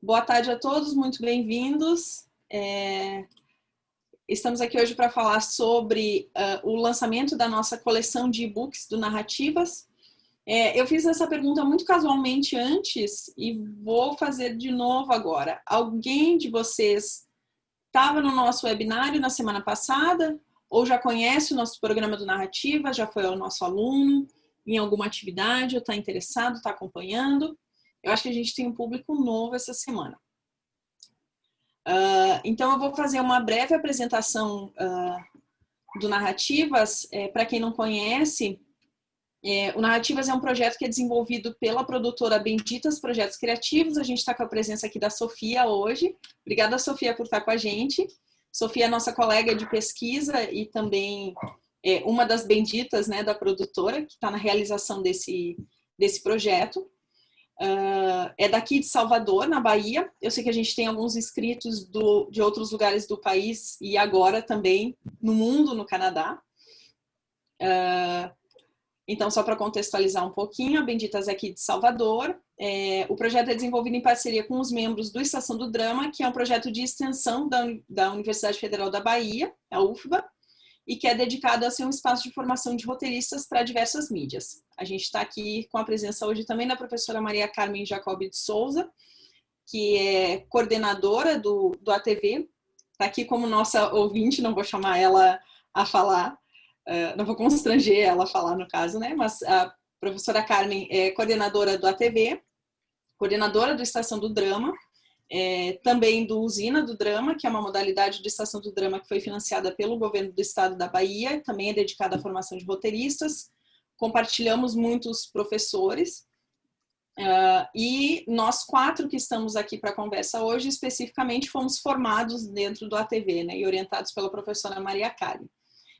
Boa tarde a todos, muito bem-vindos. Estamos aqui hoje para falar sobre o lançamento da nossa coleção de e-books do Narrativas. Eu fiz essa pergunta muito casualmente antes e vou fazer de novo agora. Alguém de vocês estava no nosso webinário na semana passada ou já conhece o nosso programa do Narrativas, já foi o nosso aluno em alguma atividade ou está interessado, está acompanhando? Eu acho que a gente tem um público novo essa semana. Então, eu vou fazer uma breve apresentação do Narrativas. Para quem não conhece, o Narrativas é um projeto que é desenvolvido pela produtora Benditas Projetos Criativos. A gente está com a presença aqui da Sofia hoje. Obrigada, Sofia, por estar com a gente. Sofia é nossa colega de pesquisa e também uma das benditas, né, da produtora, que está na realização desse projeto. É daqui de Salvador, na Bahia. Eu sei que a gente tem alguns inscritos de outros lugares do país e agora também no mundo, no Canadá. Então, só para contextualizar um pouquinho, a Benditas é aqui de Salvador. O projeto é desenvolvido em parceria com os membros do Estação do Drama, que é um projeto de extensão da Universidade Federal da Bahia, a UFBA, e que é dedicado a ser um espaço de formação de roteiristas para diversas mídias. A gente está aqui com a presença hoje também da professora Maria Carmen Jacobi de Souza, que é coordenadora do ATV, está aqui como nossa ouvinte, não vou chamar ela a falar, não vou constranger ela a falar no caso, né? Mas a professora Carmen é coordenadora do ATV, coordenadora do Estação do Drama, também do Usina do Drama, que é uma modalidade de Estação do Drama que foi financiada pelo governo do estado da Bahia, também é dedicada à formação de roteiristas. Compartilhamos muitos professores. E nós 4 que estamos aqui para a conversa hoje, especificamente, fomos formados dentro do ATV, né, e orientados pela professora Maria Carmen.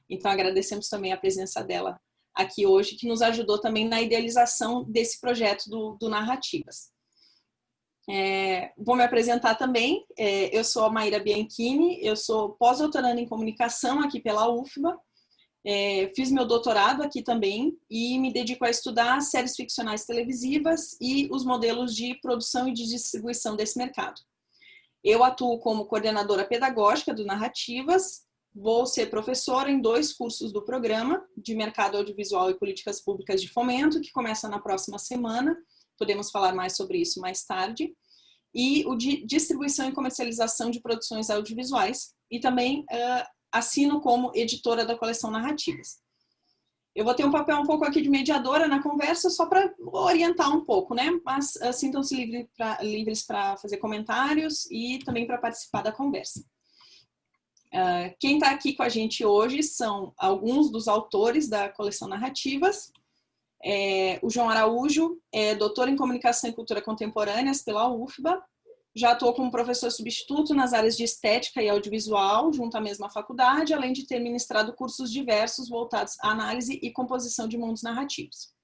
Então, agradecemos também a presença dela aqui hoje, que nos ajudou também na idealização desse projeto do Narrativas. Vou me apresentar também. Eu sou a Maíra Bianchini, eu sou pós-doutoranda em comunicação aqui pela UFBA. Fiz meu doutorado aqui também e me dedico a estudar séries ficcionais televisivas e os modelos de produção e de distribuição desse mercado. Eu atuo como coordenadora pedagógica do Narrativas. Vou ser professora em 2 cursos do programa de Mercado Audiovisual e Políticas Públicas de Fomento, que começa na próxima semana. Podemos falar mais sobre isso mais tarde. E o de distribuição e comercialização de produções audiovisuais. E também assino como editora da coleção Narrativas. Eu vou ter um papel um pouco aqui de mediadora na conversa, só para orientar um pouco, né? Mas sintam-se livres para fazer comentários e também para participar da conversa. Quem está aqui com a gente hoje são alguns dos autores da coleção Narrativas. O João Araújo é doutor em Comunicação e Cultura Contemporâneas pela UFBA. Já atuou como professor substituto nas áreas de Estética e Audiovisual, junto à mesma faculdade, além de ter ministrado cursos diversos voltados à análise e composição de mundos narrativos.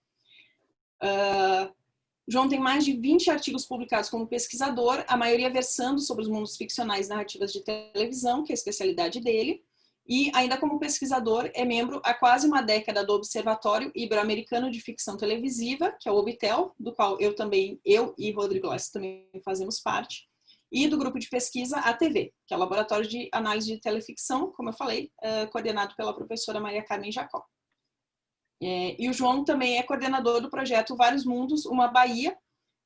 João tem mais de 20 artigos publicados como pesquisador, a maioria versando sobre os mundos ficcionais e narrativas de televisão, que é a especialidade dele, e ainda como pesquisador é membro há quase uma década do Observatório Ibero-Americano de Ficção Televisiva, que é o OBITEL, do qual eu e Rodrigo Lessa também fazemos parte, e do grupo de pesquisa ATV, que é o Laboratório de Análise de Teleficção, como eu falei, coordenado pela professora Maria Carmen Jacob. E o João também é coordenador do projeto Vários Mundos, Uma Bahia,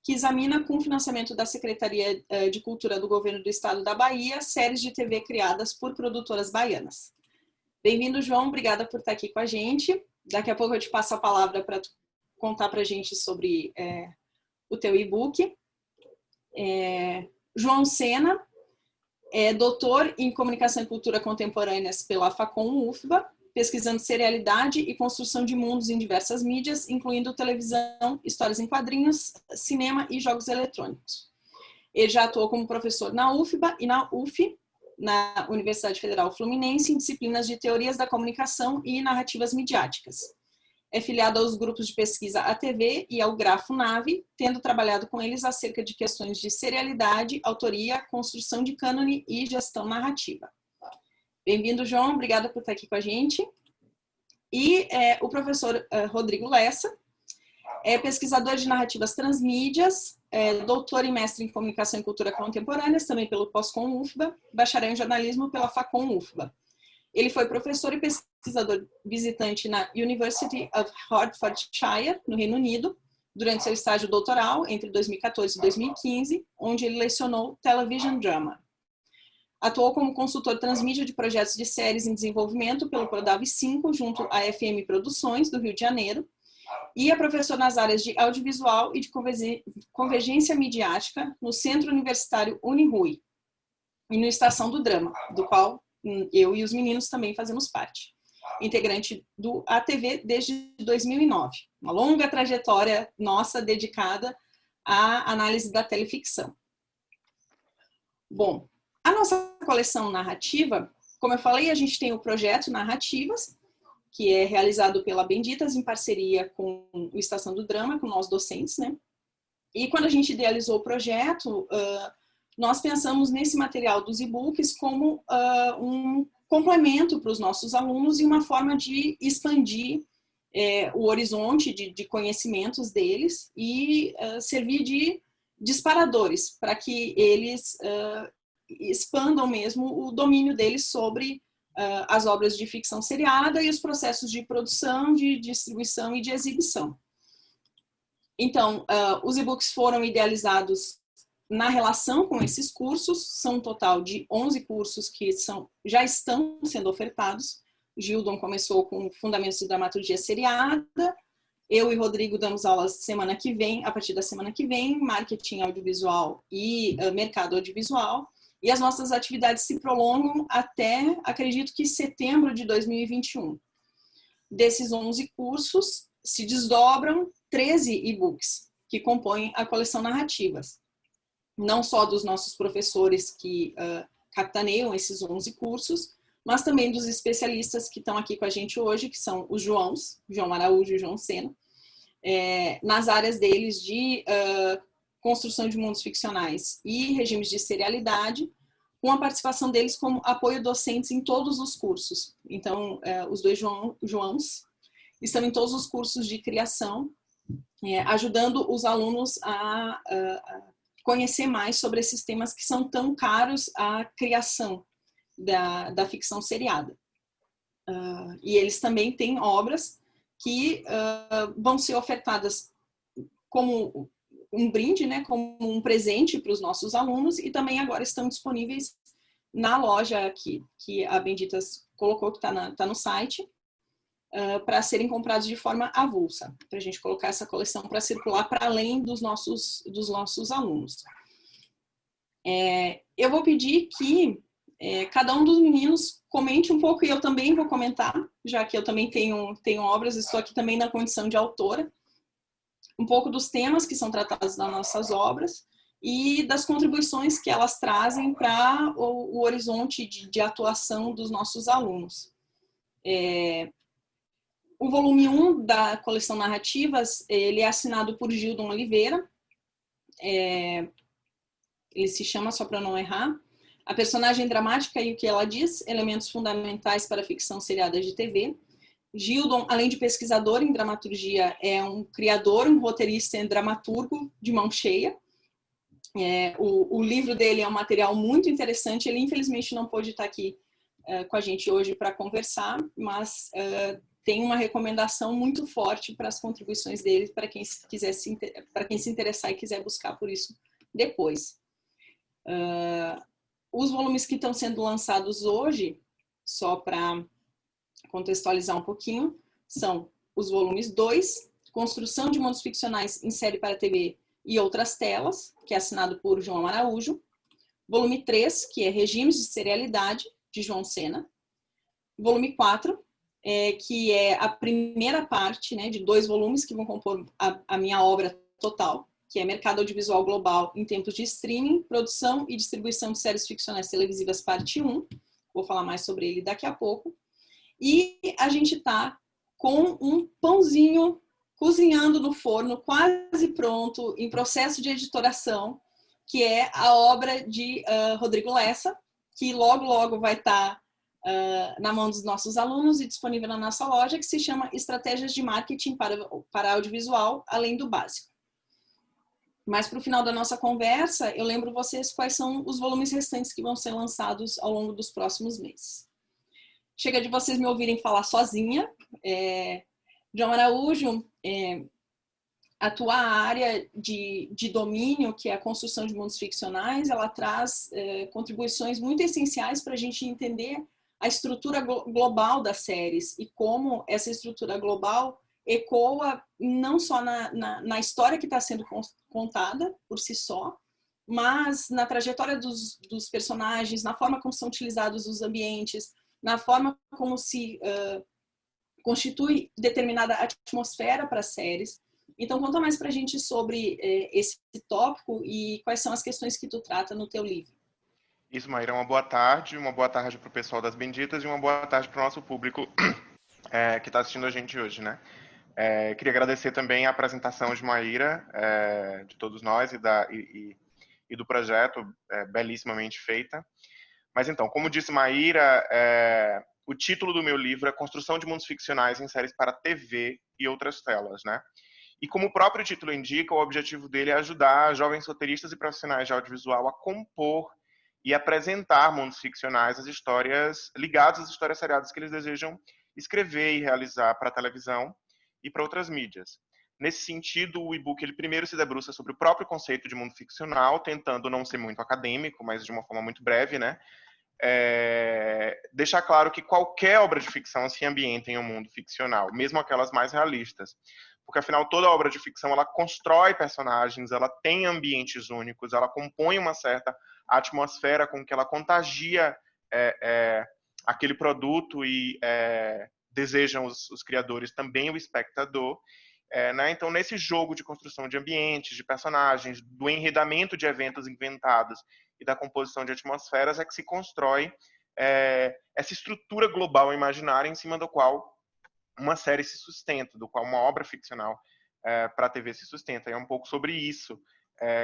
que examina com financiamento da Secretaria de Cultura do Governo do Estado da Bahia, séries de TV criadas por produtoras baianas. Bem-vindo, João, obrigada por estar aqui com a gente. Daqui a pouco eu te passo a palavra para contar para a gente sobre o teu e-book. João Sena é doutor em Comunicação e Cultura Contemporâneas pela Facom UFBA, pesquisando serialidade e construção de mundos em diversas mídias, incluindo televisão, histórias em quadrinhos, cinema e jogos eletrônicos. Ele já atuou como professor na UFBA e na UF, na Universidade Federal Fluminense, em disciplinas de teorias da comunicação e narrativas midiáticas. É filiado aos grupos de pesquisa ATV e ao Grafo Nave, tendo trabalhado com eles acerca de questões de serialidade, autoria, construção de cânone e gestão narrativa. Bem-vindo, João, obrigada por estar aqui com a gente. E o professor Rodrigo Lessa é pesquisador de narrativas transmídias, doutor e mestre em Comunicação e Cultura Contemporâneas, também pelo Pós-Com UFBA, bacharel em Jornalismo pela Facom UFBA. Ele foi professor e pesquisador visitante na University of Hertfordshire, no Reino Unido, durante seu estágio doutoral, entre 2014 e 2015, onde ele lecionou Television Drama. Atuou como consultor transmídia de projetos de séries em desenvolvimento pelo Prodave 5, junto à FM Produções, do Rio de Janeiro, e é professor nas áreas de audiovisual e de convergência midiática no Centro Universitário Unirui, e no Estação do Drama, do qual eu e os meninos também fazemos parte. Integrante do ATV desde 2009. Uma longa trajetória nossa dedicada à análise da teleficção. Bom, a nossa coleção narrativa, como eu falei, a gente tem o projeto Narrativas, que é realizado pela Benditas em parceria com o Estação do Drama, com nós docentes, né? E quando a gente idealizou o projeto, nós pensamos nesse material dos e-books como um complemento para os nossos alunos e uma forma de expandir o horizonte de conhecimentos deles e servir de disparadores para que eles expandam mesmo o domínio deles sobre as obras de ficção seriada e os processos de produção, de distribuição e de exibição. Então, os e-books foram idealizados na relação com esses cursos, são um total de 11 cursos que já estão sendo ofertados. Gildon começou com Fundamentos de Dramaturgia Seriada, eu e Rodrigo damos aulas semana que vem, a partir da semana que vem, Marketing Audiovisual e Mercado Audiovisual, e as nossas atividades se prolongam até, acredito que setembro de 2021. Desses 11 cursos, se desdobram 13 e-books, que compõem a coleção Narrativas. Não só dos nossos professores que capitaneiam esses 11 cursos, mas também dos especialistas que estão aqui com a gente hoje, que são os Joãos, João Araújo e João Sena, nas áreas deles de construção de mundos ficcionais e regimes de serialidade, com a participação deles como apoio docentes em todos os cursos. Então, os dois Joãos estão em todos os cursos de criação, ajudando os alunos a conhecer mais sobre esses temas que são tão caros à criação da ficção seriada. E eles também têm obras que vão ser ofertadas como um brinde, né, como um presente para os nossos alunos, e também agora estão disponíveis na loja que a Benditas colocou, que está no site, para serem comprados de forma avulsa, para a gente colocar essa coleção para circular para além dos nossos alunos. Eu vou pedir que cada um dos meninos comente um pouco, e eu também vou comentar, já que eu também tenho obras, estou aqui também na condição de autora, um pouco dos temas que são tratados nas nossas obras e das contribuições que elas trazem para o horizonte de atuação dos nossos alunos. O volume 1 da coleção Narrativas, ele é assinado por Gildon Oliveira, ele se chama, só para não errar, A Personagem Dramática e o que Ela Diz, Elementos Fundamentais para a Ficção Seriada de TV. Gildon, além de pesquisador em dramaturgia, é um criador, um roteirista e dramaturgo de mão cheia. O livro dele é um material muito interessante, ele infelizmente não pôde estar aqui com a gente hoje para conversar, mas tem uma recomendação muito forte para as contribuições dele, para quem se interessar e quiser buscar por isso depois. Os volumes que estão sendo lançados hoje, só para contextualizar um pouquinho, são os volumes 2, Construção de Mundos Ficcionais em Série para TV e Outras Telas, que é assinado por João Araújo. Volume 3, que é Regimes de Serialidade, de João Sena. Volume 4, que é a primeira parte, né, de 2 volumes que vão compor a minha obra total, que é Mercado Audiovisual Global em Tempos de Streaming, Produção e Distribuição de Séries Ficcionais Televisivas, parte 1. Vou falar mais sobre ele daqui a pouco. E a gente está com um pãozinho cozinhando no forno, quase pronto, em processo de editoração, que é a obra de Rodrigo Lessa, que logo, logo vai estar na mão dos nossos alunos e disponível na nossa loja, que se chama Estratégias de Marketing para Audiovisual, Além do Básico. Mas para o final da nossa conversa, eu lembro vocês quais são os volumes restantes que vão ser lançados ao longo dos próximos meses. Chega de vocês me ouvirem falar sozinha. João Araújo, a tua área de domínio, que é a construção de mundos ficcionais, ela traz contribuições muito essenciais para a gente entender a estrutura global das séries e como essa estrutura global ecoa não só na história que está sendo contada por si só, mas na trajetória dos personagens, na forma como são utilizados os ambientes, na forma como se constitui determinada atmosfera para as séries. Então, conta mais para a gente sobre esse tópico e quais são as questões que tu trata no teu livro. Isso, Maíra, uma boa tarde para o pessoal das Benditas e uma boa tarde para o nosso público que está assistindo a gente hoje, né? Queria agradecer também a apresentação de Maíra, de todos nós e do projeto belíssimamente feita. Mas então, como disse Maíra, o título do meu livro é Construção de Mundos Ficcionais em Séries para TV e Outras Telas, né? E como o próprio título indica, o objetivo dele é ajudar jovens roteiristas e profissionais de audiovisual a compor e apresentar mundos ficcionais, as histórias ligadas às histórias seriadas que eles desejam escrever e realizar para a televisão e para outras mídias. Nesse sentido, o e-book ele primeiro se debruça sobre o próprio conceito de mundo ficcional, tentando não ser muito acadêmico, mas de uma forma muito breve, né? Deixar claro que qualquer obra de ficção se ambienta em um mundo ficcional, mesmo aquelas mais realistas. Porque, afinal, toda obra de ficção, ela constrói personagens, ela tem ambientes únicos, ela compõe uma certa atmosfera com que ela contagia aquele produto e desejam os criadores também o espectador. Né? Então, nesse jogo de construção de ambientes, de personagens, do enredamento de eventos inventados e da composição de atmosferas é que se constrói essa estrutura global imaginária em cima do qual uma série se sustenta, do qual uma obra ficcional para a TV se sustenta. E é um pouco sobre isso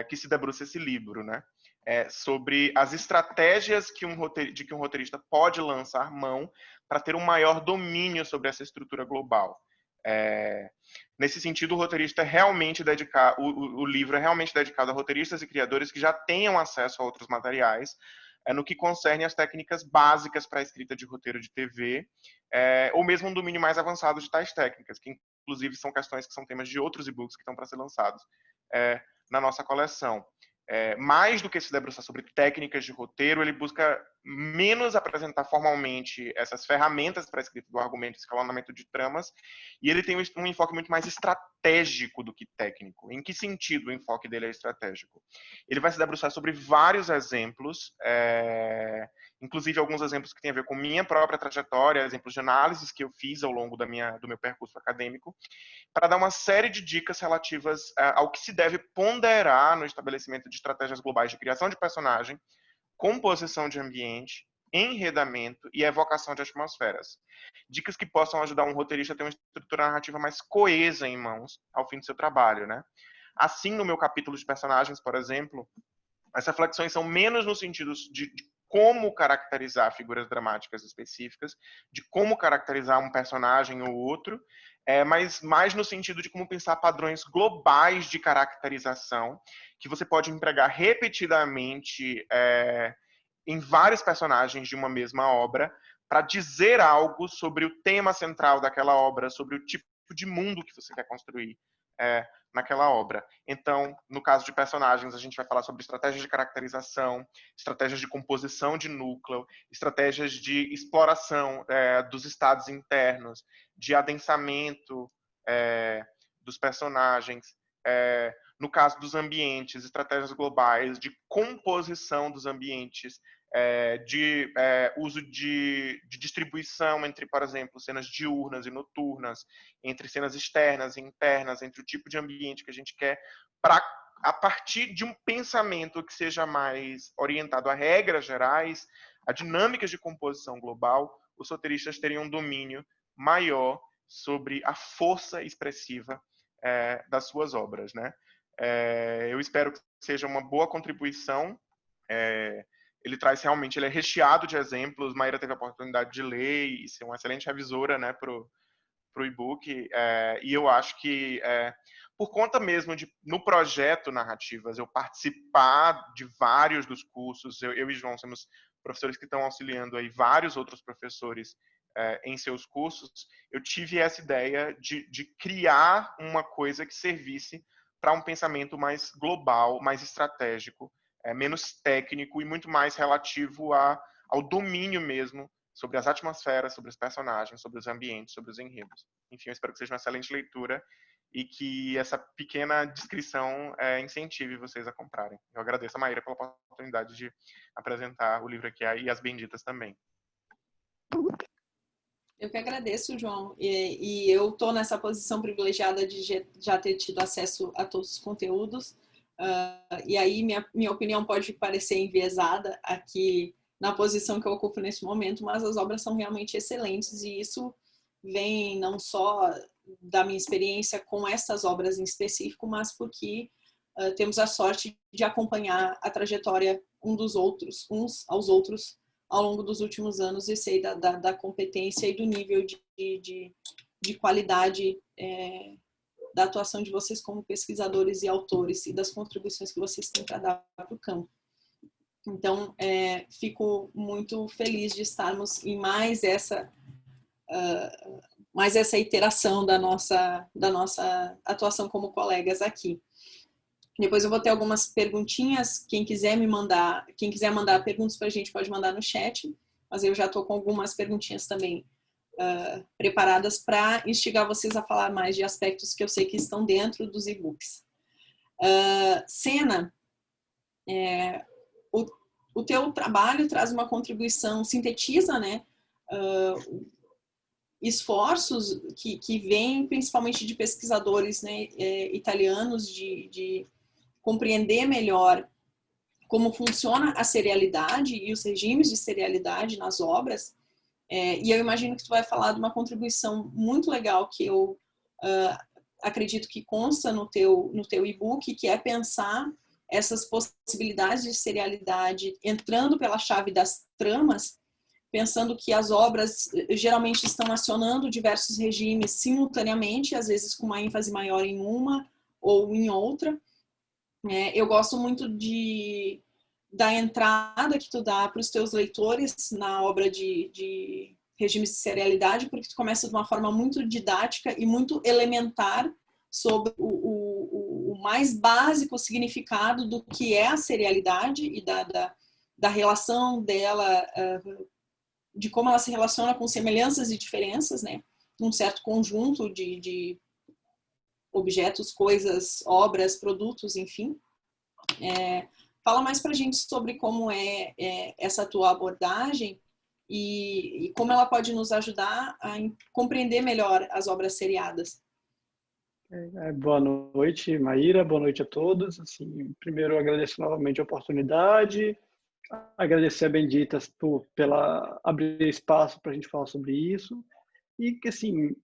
que se debruça esse livro, né? Sobre as estratégias de que um roteirista pode lançar mão para ter um maior domínio sobre essa estrutura global. Nesse sentido, o livro é realmente dedicado a roteiristas e criadores que já tenham acesso a outros materiais, no que concerne às técnicas básicas para a escrita de roteiro de TV, ou mesmo um domínio mais avançado de tais técnicas, que inclusive são questões que são temas de outros e-books que estão para ser lançados na nossa coleção. Mais do que se debruçar sobre técnicas de roteiro, ele busca menos apresentar formalmente essas ferramentas para a escrita do argumento e escalonamento de tramas, e ele tem um enfoque muito mais estratégico do que técnico. Em que sentido o enfoque dele é estratégico? Ele vai se debruçar sobre vários exemplos, inclusive alguns exemplos que têm a ver com minha própria trajetória, exemplos de análises que eu fiz ao longo do meu percurso acadêmico, para dar uma série de dicas relativas ao que se deve ponderar no estabelecimento de estratégias globais de criação de personagem, composição de ambiente, enredamento e evocação de atmosferas. Dicas que possam ajudar um roteirista a ter uma estrutura narrativa mais coesa em mãos ao fim do seu trabalho, né? Assim, no meu capítulo de personagens, por exemplo, as reflexões são menos no sentido de como caracterizar figuras dramáticas específicas, de como caracterizar um personagem ou outro, mas mais no sentido de como pensar padrões globais de caracterização que você pode empregar repetidamente em vários personagens de uma mesma obra para dizer algo sobre o tema central daquela obra, sobre o tipo de mundo que você quer construir naquela obra. Então, no caso de personagens, a gente vai falar sobre estratégias de caracterização, estratégias de composição de núcleo, estratégias de exploração dos estados internos, de adensamento dos personagens, no caso dos ambientes, estratégias globais de composição dos ambientes, de uso de distribuição entre, por exemplo, cenas diurnas e noturnas, entre cenas externas e internas, entre o tipo de ambiente que a gente quer, para, a partir de um pensamento que seja mais orientado a regras gerais, a dinâmicas de composição global, os roteiristas teriam um domínio maior sobre a força expressiva das suas obras, né? Eu espero que seja uma boa contribuição. Ele traz realmente, ele é recheado de exemplos. Maíra teve a oportunidade de ler e ser uma excelente revisora, né, o e-book, e eu acho que por conta mesmo de, no projeto Narrativas, eu participar de vários dos cursos, eu e João somos professores que estão auxiliando aí vários outros professores em seus cursos, eu tive essa ideia de criar uma coisa que servisse para um pensamento mais global, mais estratégico, menos técnico e muito mais relativo ao domínio mesmo sobre as atmosferas, sobre os personagens, sobre os ambientes, sobre os enredos. Enfim, eu espero que seja uma excelente leitura e que essa pequena descrição incentive vocês a comprarem. Eu agradeço a Maíra pela oportunidade de apresentar o livro aqui e as benditas também. Eu que agradeço, João. E eu estou nessa posição privilegiada de já ter tido acesso a todos os conteúdos. E aí minha opinião pode parecer enviesada aqui na posição que eu ocupo nesse momento, mas as obras são realmente excelentes e isso vem não só da minha experiência com essas obras em específico, mas porque temos a sorte de acompanhar a trajetória uns aos outros, ao longo dos últimos anos e sei da competência e do nível de qualidade da atuação de vocês como pesquisadores e autores e das contribuições que vocês têm para dar para o campo. Então, fico muito feliz de estarmos em mais essa iteração da nossa atuação como colegas aqui. Depois eu vou ter algumas perguntinhas, quem quiser mandar perguntas para a gente pode mandar no chat, mas eu já estou com algumas perguntinhas também preparadas para instigar vocês a falar mais de aspectos que eu sei que estão dentro dos e-books. Sena, o teu trabalho traz uma contribuição, sintetiza, né, esforços que vêm principalmente de pesquisadores, né, italianos de compreender melhor como funciona a serialidade e os regimes de serialidade nas obras. E eu imagino que tu vai falar de uma contribuição muito legal que eu acredito que consta no teu e-book, que é pensar essas possibilidades de serialidade entrando pela chave das tramas, pensando que as obras geralmente estão acionando diversos regimes simultaneamente, às vezes com uma ênfase maior em uma ou em outra. Eu gosto muito da entrada que tu dá para os teus leitores na obra de regimes de serialidade, porque tu começa de uma forma muito didática e muito elementar sobre o mais básico significado do que é a serialidade e da relação dela, de como ela se relaciona com semelhanças e diferenças, né? Num certo conjunto de objetos, coisas, obras, produtos, enfim. Fala mais pra gente sobre como é essa tua abordagem e como ela pode nos ajudar a compreender melhor as obras seriadas. Boa noite, Maíra, boa noite a todos. Assim, primeiro, eu agradeço novamente a oportunidade, agradecer a Benditas pela abrir espaço para a gente falar sobre isso. E que, assim,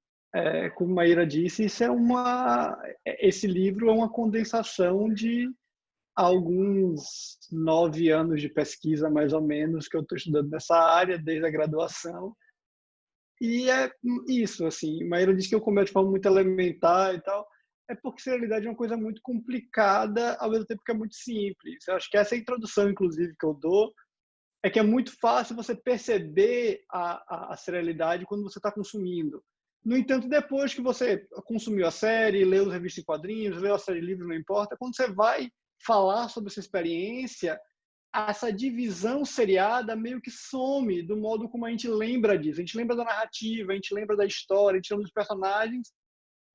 como a Maíra disse, esse livro é uma condensação de alguns 9 anos de pesquisa, mais ou menos, que eu estou estudando nessa área, desde a graduação. E é isso, assim, Maíra disse que eu começo de forma muito elementar e tal, porque serialidade é uma coisa muito complicada, ao mesmo tempo que é muito simples. Eu acho que essa introdução, inclusive, que eu dou, é que é muito fácil você perceber a serialidade quando você está consumindo. No entanto, depois que você consumiu a série, leu os revistas em quadrinhos, leu a série de livros, não importa, quando você vai falar sobre essa experiência, essa divisão seriada meio que some do modo como a gente lembra disso. A gente lembra da narrativa, a gente lembra da história, a gente lembra dos personagens,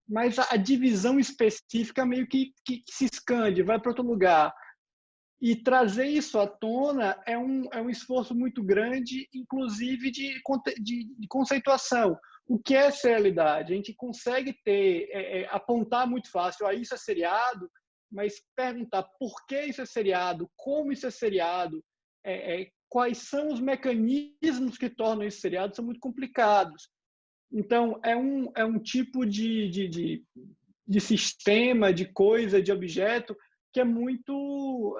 mas a divisão específica meio que se escande, vai para outro lugar. E trazer isso à tona é um esforço muito grande, inclusive de conceituação. O que é serialidade? A gente consegue apontar muito fácil, isso é seriado, mas perguntar por que isso é seriado, como isso é seriado, quais são os mecanismos que tornam isso seriado, são muito complicados. Então, é um tipo de sistema, de coisa, de objeto, que é muito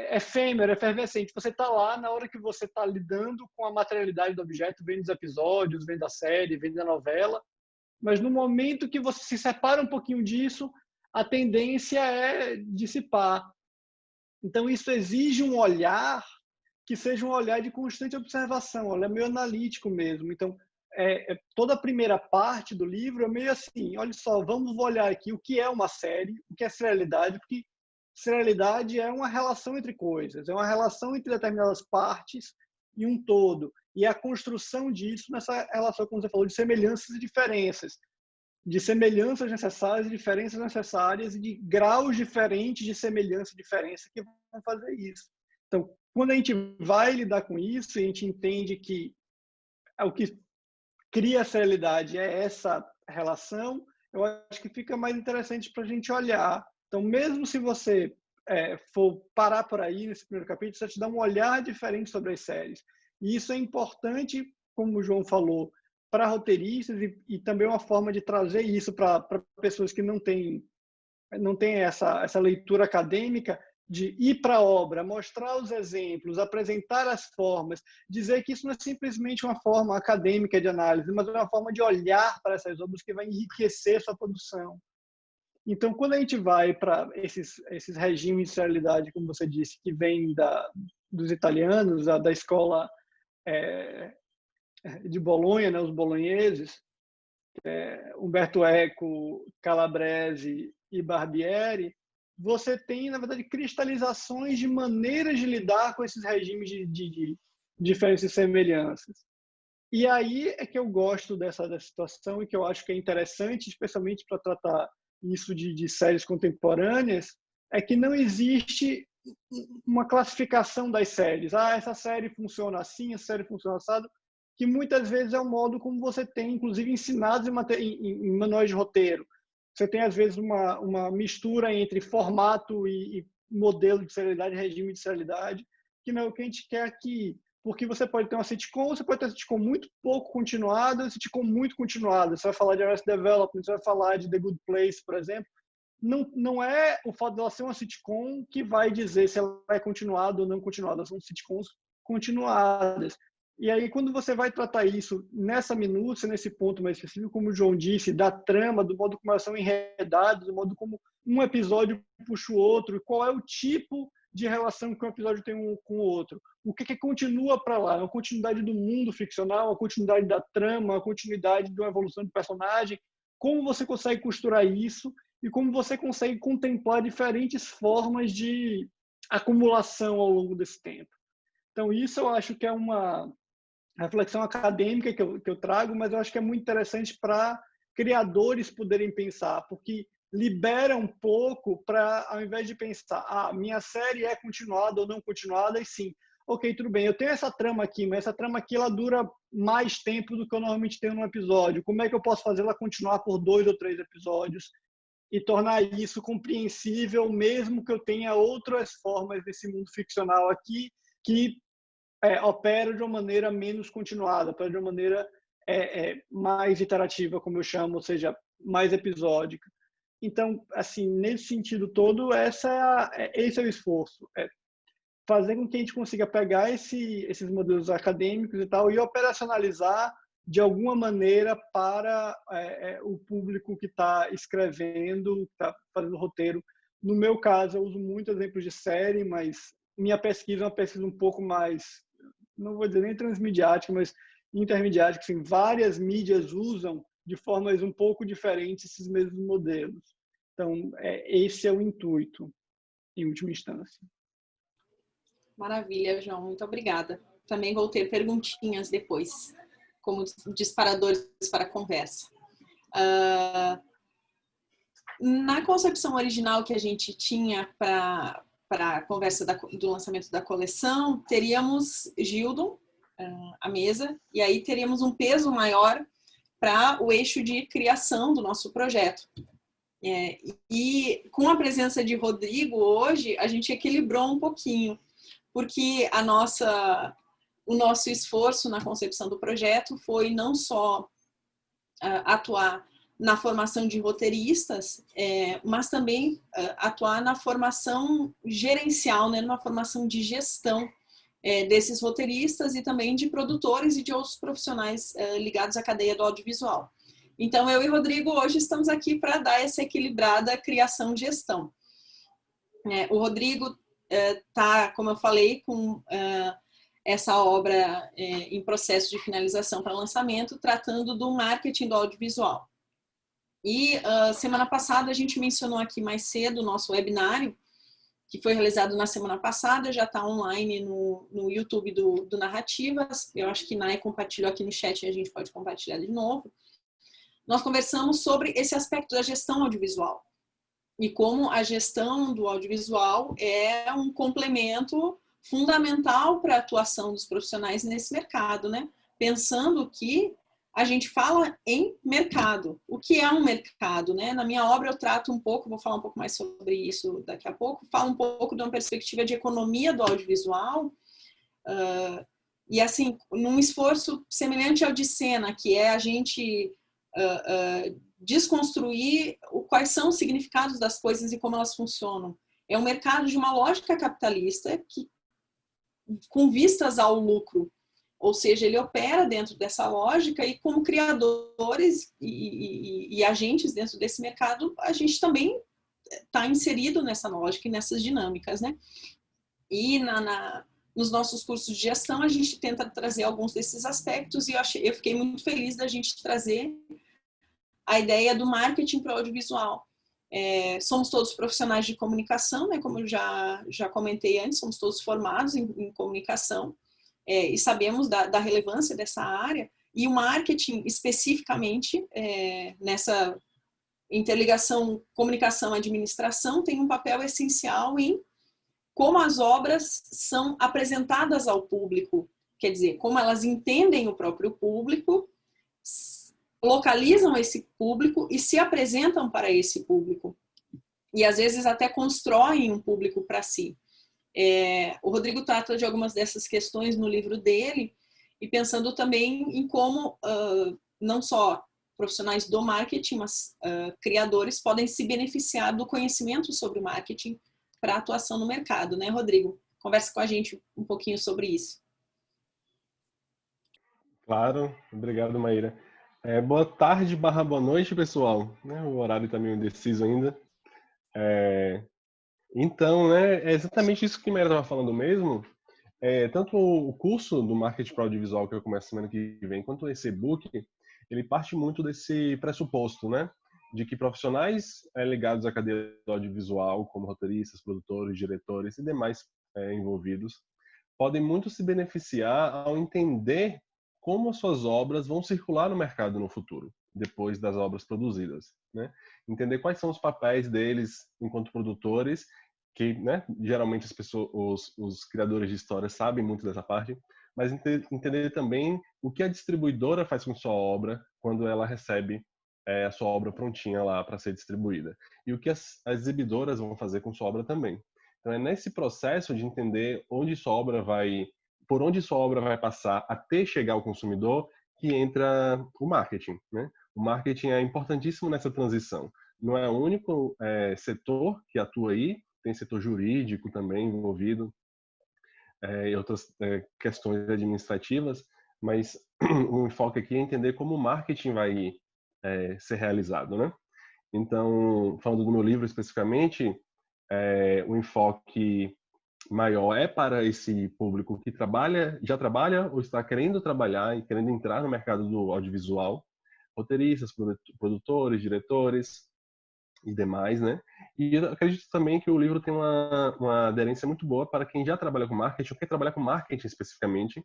efêmero, efervescente. Você está lá na hora que você está lidando com a materialidade do objeto, vem dos episódios, vem da série, vem da novela, mas no momento que você se separa um pouquinho disso, a tendência é dissipar. Então, isso exige um olhar que seja um olhar de constante observação, olha, meio analítico mesmo. Então, toda a primeira parte do livro é meio assim, olha só, vamos olhar aqui o que é uma série, o que é serialidade, porque serialidade é uma relação entre coisas, é uma relação entre determinadas partes e um todo. E a construção disso nessa relação, como você falou, de semelhanças e diferenças, de semelhanças necessárias e diferenças necessárias e de graus diferentes de semelhança e diferença que vão fazer isso. Então, quando a gente vai lidar com isso, a gente entende que o que cria essa realidade é essa relação, eu acho que fica mais interessante para a gente olhar. Então, mesmo se você for parar por aí nesse primeiro capítulo, você te dá um olhar diferente sobre as séries. E isso é importante, como o João falou, para roteiristas e também uma forma de trazer isso para pessoas que não têm essa leitura acadêmica, de ir para a obra, mostrar os exemplos, apresentar as formas, dizer que isso não é simplesmente uma forma acadêmica de análise, mas é uma forma de olhar para essas obras que vai enriquecer sua produção. Então, quando a gente vai para esses regimes de serialidade, como você disse, que vêm dos italianos, da escola de Bolonha, né, os bolonheses, Umberto Eco, Calabrese e Barbieri, você tem, na verdade, cristalizações de maneiras de lidar com esses regimes de diferenças e semelhanças. E aí é que eu gosto dessa situação e que eu acho que é interessante, especialmente para tratar isso de séries contemporâneas, é que não existe uma classificação das séries. Essa série funciona assim, essa série funciona assado, que muitas vezes é o modo como você tem, inclusive, ensinados em manuais de roteiro. Você tem, às vezes, uma mistura entre formato e modelo de serialidade, regime de serialidade, que não é o que a gente quer aqui. Porque você pode ter uma sitcom, você pode ter uma sitcom muito pouco continuada, uma sitcom muito continuada. Você vai falar de Arrested Development, você vai falar de The Good Place, por exemplo. Não é o fato dela ser uma sitcom que vai dizer se ela é continuada ou não continuada. São sitcoms continuadas. E aí, quando você vai tratar isso nessa minúcia, nesse ponto mais específico, como o João disse, da trama, do modo como elas são enredadas, do modo como um episódio puxa o outro, qual é o tipo de relação que um episódio tem um com o outro. O que continua para lá? É uma continuidade do mundo ficcional, uma continuidade da trama, uma continuidade de uma evolução de personagem. Como você consegue costurar isso e como você consegue contemplar diferentes formas de acumulação ao longo desse tempo. Então, isso eu acho que é uma reflexão acadêmica que eu trago, mas eu acho que é muito interessante para criadores poderem pensar, porque libera um pouco para, ao invés de pensar, minha série é continuada ou não continuada, e sim, ok, tudo bem, eu tenho essa trama aqui, mas essa trama aqui ela dura mais tempo do que eu normalmente tenho num episódio. Como é que eu posso fazer ela continuar por 2 ou 3 episódios e tornar isso compreensível, mesmo que eu tenha outras formas desse mundo ficcional aqui que opera de uma maneira menos continuada, opera de uma maneira mais iterativa, como eu chamo, ou seja, mais episódica. Então, assim, nesse sentido todo, esse é o esforço. Fazer com que a gente consiga pegar esses modelos acadêmicos e tal e operacionalizar de alguma maneira para o público que está escrevendo, que está fazendo roteiro. No meu caso, eu uso muito exemplos de série, mas minha pesquisa é uma pesquisa um pouco mais, não vou dizer nem transmediática, mas intermediática. Assim, várias mídias usam de formas um pouco diferentes esses mesmos modelos. Então, esse é o intuito, em última instância. Maravilha, João. Muito obrigada. Também vou ter perguntinhas depois, como disparadores para a conversa. Na concepção original que a gente tinha para a conversa do lançamento da coleção, teríamos Gildon, a mesa, e aí teríamos um peso maior para o eixo de criação do nosso projeto. E com a presença de Rodrigo hoje, a gente equilibrou um pouquinho, porque o nosso esforço na concepção do projeto foi não só atuar na formação de roteiristas, mas também atuar na formação gerencial, né, numa formação de gestão desses roteiristas e também de produtores e de outros profissionais ligados à cadeia do audiovisual. Então, eu e Rodrigo hoje estamos aqui para dar essa equilibrada criação-gestão. O Rodrigo está, como eu falei, com essa obra em processo de finalização para lançamento, tratando do marketing do audiovisual. E semana passada a gente mencionou aqui mais cedo o nosso webinário, que foi realizado na semana passada, já está online no YouTube do Narrativas. Eu acho que Nai compartilhou aqui no chat e a gente pode compartilhar de novo. Nós conversamos sobre esse aspecto da gestão audiovisual e como a gestão do audiovisual é um complemento fundamental para a atuação dos profissionais nesse mercado, né? Pensando que a gente fala em mercado. O que é um mercado, né? Na minha obra eu trato um pouco, vou falar um pouco mais sobre isso daqui a pouco, falo um pouco de uma perspectiva de economia do audiovisual, e assim, num esforço semelhante ao de Sena, que é a gente desconstruir quais são os significados das coisas e como elas funcionam. É um mercado de uma lógica capitalista que, com vistas ao lucro, ou seja, ele opera dentro dessa lógica e como criadores e agentes dentro desse mercado, a gente também está inserido nessa lógica e nessas dinâmicas, né? E nos nossos cursos de gestão a gente tenta trazer alguns desses aspectos e eu fiquei muito feliz da gente trazer a ideia do marketing para o audiovisual. Somos todos profissionais de comunicação, né? Como eu já comentei antes, somos todos formados em comunicação. E sabemos da relevância dessa área, e o marketing especificamente nessa interligação comunicação-administração tem um papel essencial em como as obras são apresentadas ao público, quer dizer, como elas entendem o próprio público, localizam esse público e se apresentam para esse público. E às vezes até constroem um público para si. O Rodrigo trata de algumas dessas questões no livro dele e pensando também em como não só profissionais do marketing, mas criadores podem se beneficiar do conhecimento sobre o marketing para a atuação no mercado, né, Rodrigo? Conversa com a gente um pouquinho sobre isso. Claro, obrigado, Maíra. Boa tarde, boa noite, pessoal. O horário está meio indeciso ainda. Então, é exatamente isso que a Maíra estava falando mesmo. Tanto o curso do marketing para audiovisual que eu começo semana que vem, quanto esse e-book, ele parte muito desse pressuposto, né? De que profissionais ligados à cadeia do audiovisual, como roteiristas, produtores, diretores e demais envolvidos, podem muito se beneficiar ao entender como as suas obras vão circular no mercado no futuro, depois das obras produzidas, né? Entender quais são os papéis deles enquanto produtores, que, né, geralmente as pessoas, os criadores de histórias sabem muito dessa parte, mas entender também o que a distribuidora faz com sua obra quando ela recebe a sua obra prontinha lá para ser distribuída, e o que as exibidoras vão fazer com sua obra também. Então é nesse processo de entender onde sua obra vai, por onde sua obra vai passar até chegar ao consumidor, que entra o marketing, né? O marketing é importantíssimo nessa transição. Não é o único setor que atua aí, tem setor jurídico também envolvido, e outras questões administrativas, mas o enfoque aqui é entender como o marketing vai ser realizado, né? Então, falando do meu livro especificamente, o enfoque maior é para esse público que já trabalha ou está querendo trabalhar e querendo entrar no mercado do audiovisual, roteiristas, produtores, diretores e demais, né? E eu acredito também que o livro tem uma aderência muito boa para quem já trabalha com marketing ou quer trabalhar com marketing especificamente,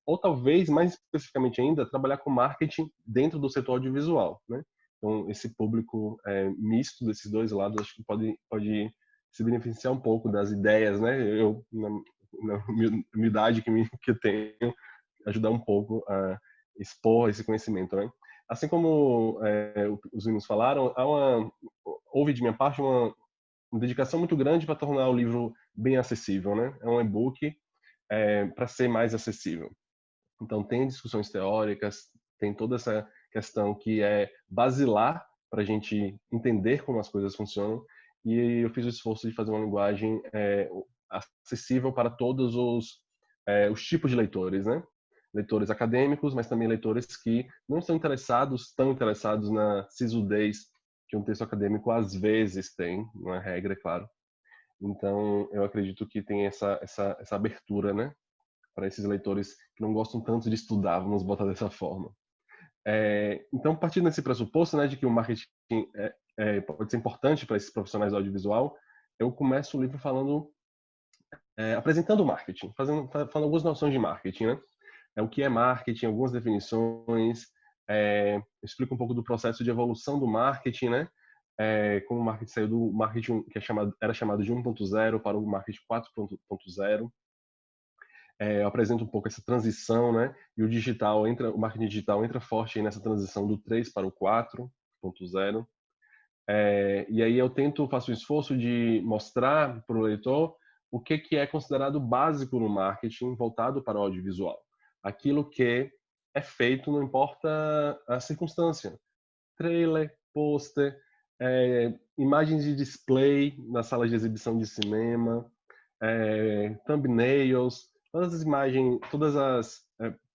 ou talvez, mais especificamente ainda, trabalhar com marketing dentro do setor audiovisual, né? Então, esse público misto desses dois lados, acho que pode se beneficiar um pouco das ideias, né? Eu, na humildade que eu tenho, ajudar um pouco a expor esse conhecimento, né? Assim como os meninos falaram, houve de minha parte uma dedicação muito grande para tornar o livro bem acessível, né? É um e-book para ser mais acessível. Então, tem discussões teóricas, tem toda essa questão que é basilar para a gente entender como as coisas funcionam, e eu fiz o esforço de fazer uma linguagem acessível para todos os tipos de leitores, né? leitores acadêmicos, mas também leitores que não estão tão interessados na sisudez que um texto acadêmico às vezes tem, não é regra, é claro. Então, eu acredito que tem essa abertura, né, para esses leitores que não gostam tanto de estudar, vamos botar dessa forma. Então, partindo desse pressuposto, né, de que o marketing pode ser importante para esses profissionais do audiovisual, eu começo o livro apresentando o marketing, falando algumas noções de marketing, né? O que é marketing, algumas definições, explico um pouco do processo de evolução do marketing, né? Como o marketing saiu do marketing que era chamado de 1.0 para o marketing 4.0. Eu apresento um pouco essa transição, né? E o marketing digital entra forte aí nessa transição do 3 para o 4.0. E aí faço o esforço de mostrar para o leitor o que é considerado básico no marketing voltado para o audiovisual. Aquilo que é feito, não importa a circunstância. Trailer, pôster, imagens de display nas salas de exibição de cinema, thumbnails, todas as imagens, todas as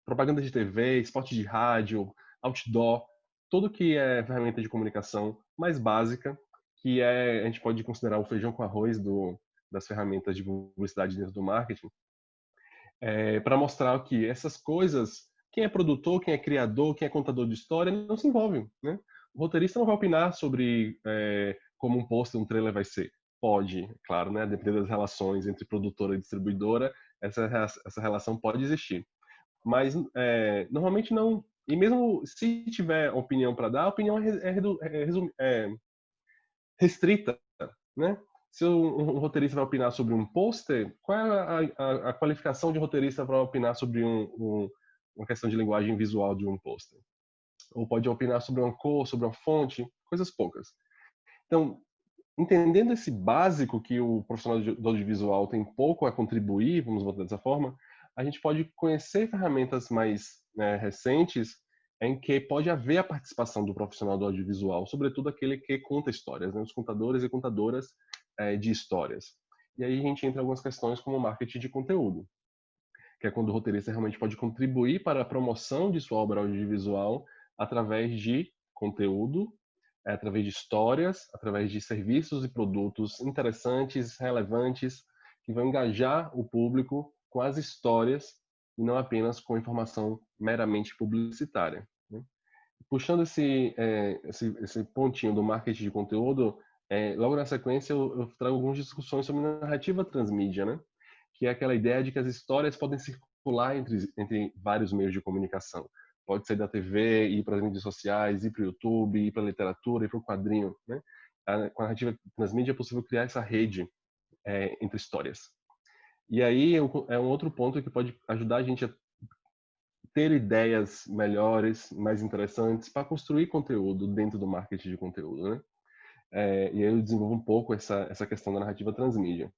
propagandas de TV, spot de rádio, outdoor, tudo que é ferramenta de comunicação mais básica, que a gente pode considerar o feijão com arroz das ferramentas de publicidade dentro do marketing, para mostrar que essas coisas, quem é produtor, quem é criador, quem é contador de história, não se envolve, né? O roteirista não vai opinar sobre como um pôster, um trailer vai ser. Pode, claro, né? Dependendo das relações entre produtora e distribuidora, essa relação pode existir. Mas normalmente não. E mesmo se tiver opinião para dar, a opinião é restrita, né? Se um roteirista vai opinar sobre um pôster, qual é a qualificação de roteirista para opinar sobre uma questão de linguagem visual de um pôster? Ou pode opinar sobre uma cor, sobre uma fonte, coisas poucas. Então, entendendo esse básico que o profissional do audiovisual tem pouco a contribuir, vamos botar dessa forma, a gente pode conhecer ferramentas mais recentes em que pode haver a participação do profissional do audiovisual, sobretudo aquele que conta histórias, né? Os contadores e contadoras de histórias. E aí a gente entra em algumas questões como marketing de conteúdo, que é quando o roteirista realmente pode contribuir para a promoção de sua obra audiovisual através de conteúdo, através de histórias, através de serviços e produtos interessantes, relevantes, que vão engajar o público com as histórias e não apenas com informação meramente publicitária, né? Puxando esse pontinho do marketing de conteúdo, logo na sequência eu trago algumas discussões sobre narrativa transmídia, né? Que é aquela ideia de que as histórias podem circular entre vários meios de comunicação. Pode sair da TV, ir para as mídias sociais, ir para o YouTube, ir para a literatura, ir para o quadrinho, né? Com a narrativa transmídia é possível criar essa rede entre histórias. E aí é um outro ponto que pode ajudar a gente a ter ideias melhores, mais interessantes para construir conteúdo dentro do marketing de conteúdo, né? E aí eu desenvolvo um pouco essa questão da narrativa transmídia.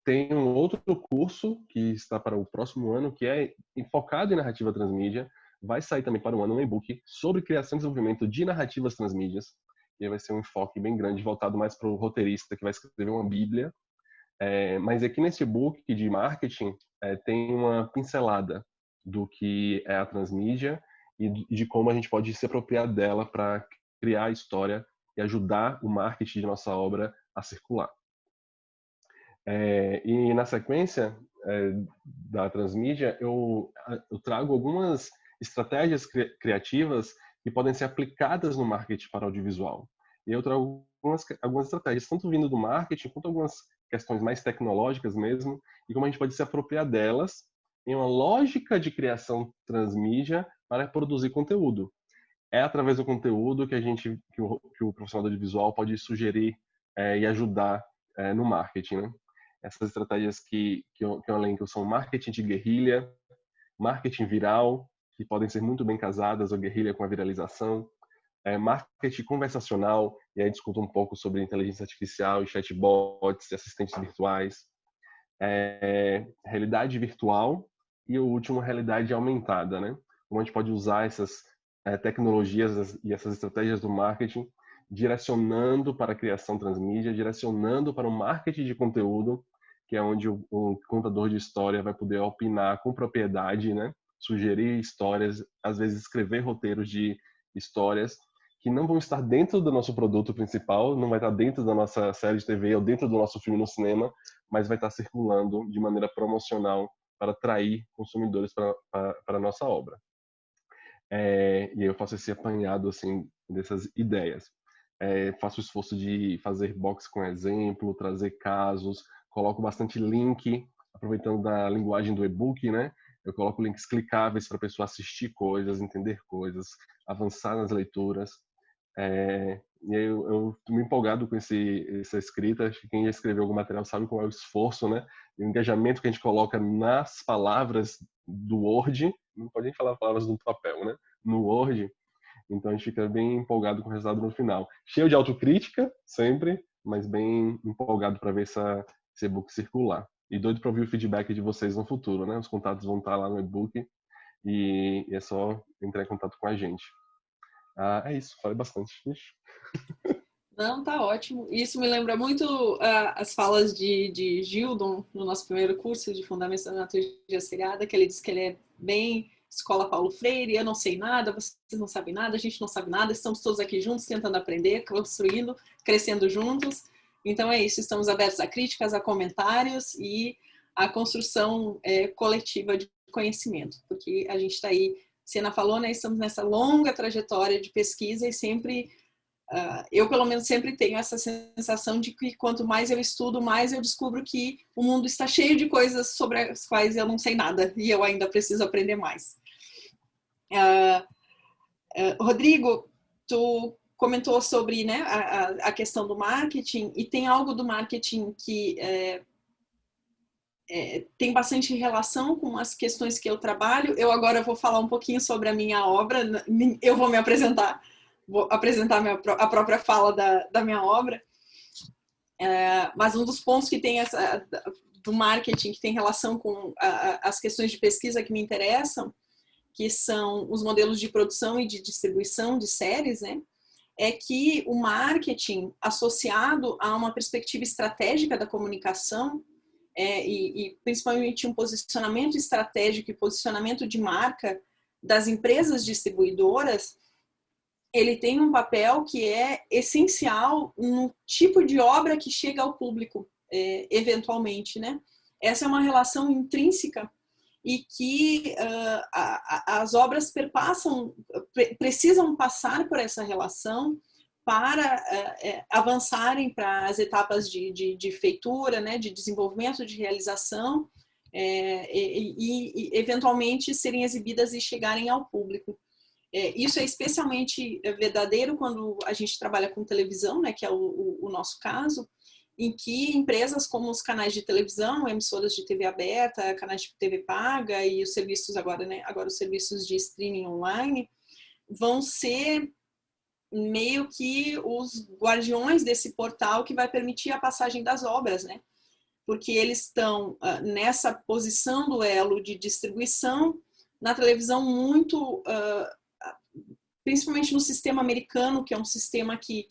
Tem um outro curso que está para o próximo ano, que é focado em narrativa transmídia. Vai sair também para o ano um e-book sobre criação e desenvolvimento de narrativas transmídias. E aí vai ser um enfoque bem grande, voltado mais para o roteirista que vai escrever uma bíblia. Mas aqui nesse e-book de marketing tem uma pincelada do que é a transmídia e de como a gente pode se apropriar dela para criar a história e ajudar o marketing de nossa obra a circular. E na sequência da transmídia, eu trago algumas estratégias criativas que podem ser aplicadas no marketing para audiovisual. E eu trago algumas estratégias, tanto vindo do marketing, quanto algumas questões mais tecnológicas mesmo, e como a gente pode se apropriar delas em uma lógica de criação transmídia para produzir conteúdo. É através do conteúdo que que o profissional do audiovisual pode sugerir e ajudar no marketing, né? Essas estratégias que eu elenco são marketing de guerrilha, marketing viral, que podem ser muito bem casadas, ou guerrilha com a viralização, marketing conversacional, e aí discuto um pouco sobre inteligência artificial e chatbots e assistentes virtuais, realidade virtual e o último, realidade aumentada, né? Como a gente pode usar essas tecnologias e essas estratégias do marketing direcionando para a criação transmídia, direcionando para o marketing de conteúdo que é onde o contador de história vai poder opinar com propriedade, né? Sugerir histórias, às vezes escrever roteiros de histórias que não vão estar dentro do nosso produto principal, não vai estar dentro da nossa série de TV ou dentro do nosso filme no cinema, mas vai estar circulando de maneira promocional para atrair consumidores para a nossa obra. E aí eu faço esse apanhado assim dessas ideias. Faço o esforço de fazer box com exemplo, trazer casos, coloco bastante link, aproveitando da linguagem do e-book, né? Eu coloco links clicáveis para a pessoa assistir coisas, entender coisas, avançar nas leituras. E aí eu tô me empolgado com essa escrita. Acho que quem já escreveu algum material sabe qual é o esforço, né? E o engajamento que a gente coloca nas palavras do Word. Não pode nem falar palavras do papel, né? No Word. Então a gente fica bem empolgado com o resultado no final. Cheio de autocrítica, sempre, mas bem empolgado para ver esse e-book circular. E doido para ouvir o feedback de vocês no futuro, né? Os contatos vão estar lá no e-book e é só entrar em contato com a gente. É isso, falei bastante. Não, tá ótimo. Isso me lembra muito as falas de Gildon no nosso primeiro curso de Fundamentos da Dramaturgia Seriada, que ele diz que ele é bem escola Paulo Freire, eu não sei nada, vocês não sabem nada, a gente não sabe nada, estamos todos aqui juntos tentando aprender, construindo, crescendo juntos. Então é isso, estamos abertos a críticas, a comentários e a construção coletiva de conhecimento, porque a gente está aí, Siena falou, né, estamos nessa longa trajetória de pesquisa e sempre... eu, pelo menos, sempre tenho essa sensação de que quanto mais eu estudo, mais eu descubro que o mundo está cheio de coisas sobre as quais eu não sei nada e eu ainda preciso aprender mais. Rodrigo, tu comentou sobre, né, a questão do marketing e tem algo do marketing que tem bastante relação com as questões que eu trabalho. Eu agora vou falar um pouquinho sobre a minha obra, eu vou me apresentar. Vou apresentar a própria fala da minha obra. Mas um dos pontos que tem do marketing, que tem relação com as questões de pesquisa que me interessam, que são os modelos de produção e de distribuição de séries, né? É que o marketing associado a uma perspectiva estratégica da comunicação e principalmente um posicionamento estratégico e posicionamento de marca das empresas distribuidoras, ele tem um papel que é essencial no tipo de obra que chega ao público, eventualmente, né? Essa é uma relação intrínseca e que as obras precisam passar por essa relação para avançarem para as etapas de feitura, né, de desenvolvimento, de realização e eventualmente serem exibidas e chegarem ao público. Isso é especialmente verdadeiro quando a gente trabalha com televisão, né, que é o nosso caso, em que empresas como os canais de televisão, emissoras de TV aberta, canais de TV paga e os serviços agora, né, os serviços de streaming online, vão ser meio que os guardiões desse portal que vai permitir a passagem das obras, né? Porque eles estão nessa posição do elo de distribuição na televisão muito... principalmente no sistema americano, que é um sistema que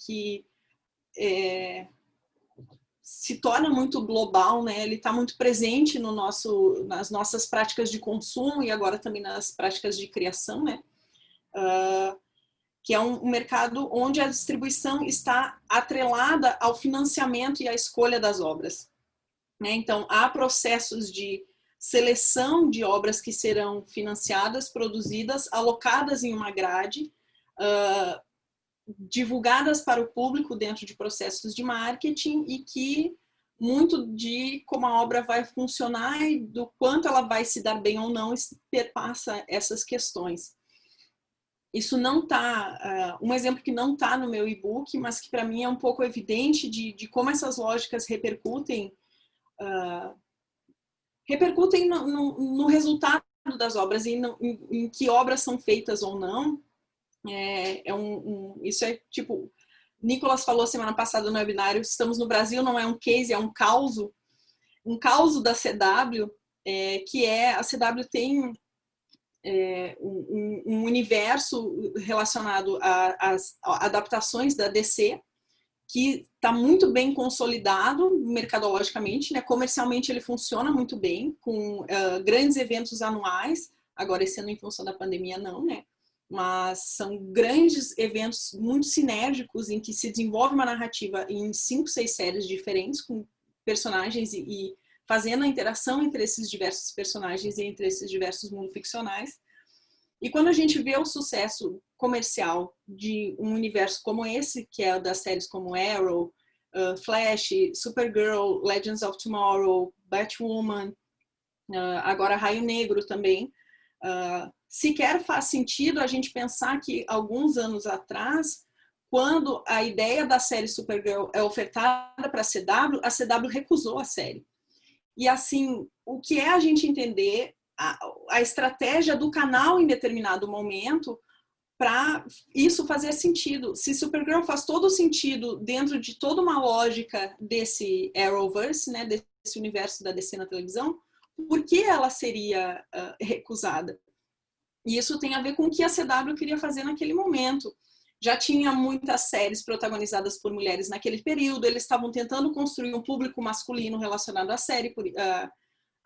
se torna muito global, né? Ele está muito presente nas nossas práticas de consumo e agora também nas práticas de criação, né? Que é um mercado onde a distribuição está atrelada ao financiamento e à escolha das obras, né? Então, há processos de seleção de obras que serão financiadas, produzidas, alocadas em uma grade, divulgadas para o público dentro de processos de marketing e que muito de como a obra vai funcionar e do quanto ela vai se dar bem ou não perpassa essas questões. Isso não está, um exemplo que não está no meu e-book, mas que para mim é um pouco evidente de como essas lógicas repercutem no resultado das obras e em que obras são feitas ou não. Isso é tipo, Nicolas falou semana passada no webinário, estamos no Brasil, não é um case, é um caos da CW, que a CW tem um universo relacionado às adaptações da DC, que está muito bem consolidado mercadologicamente, né? Comercialmente ele funciona muito bem, com grandes eventos anuais, agora esse ano em função da pandemia não, né? Mas são grandes eventos muito sinérgicos em que se desenvolve uma narrativa em 5, 6 séries diferentes, com personagens e fazendo a interação entre esses diversos personagens e entre esses diversos mundos ficcionais. E quando a gente vê o sucesso comercial de um universo como esse, que é das séries como Arrow, Flash, Supergirl, Legends of Tomorrow, Batwoman, agora Raio Negro também, sequer faz sentido a gente pensar que alguns anos atrás, quando a ideia da série Supergirl é ofertada para a CW recusou a série. E assim, o que é a gente entender a estratégia do canal em determinado momento para isso fazer sentido. Se Supergirl faz todo sentido dentro de toda uma lógica desse Arrowverse, né, desse universo da DC na televisão, por que ela seria recusada? E isso tem a ver com o que a CW queria fazer naquele momento. Já tinha muitas séries protagonizadas por mulheres naquele período, eles estavam tentando construir um público masculino relacionado à série,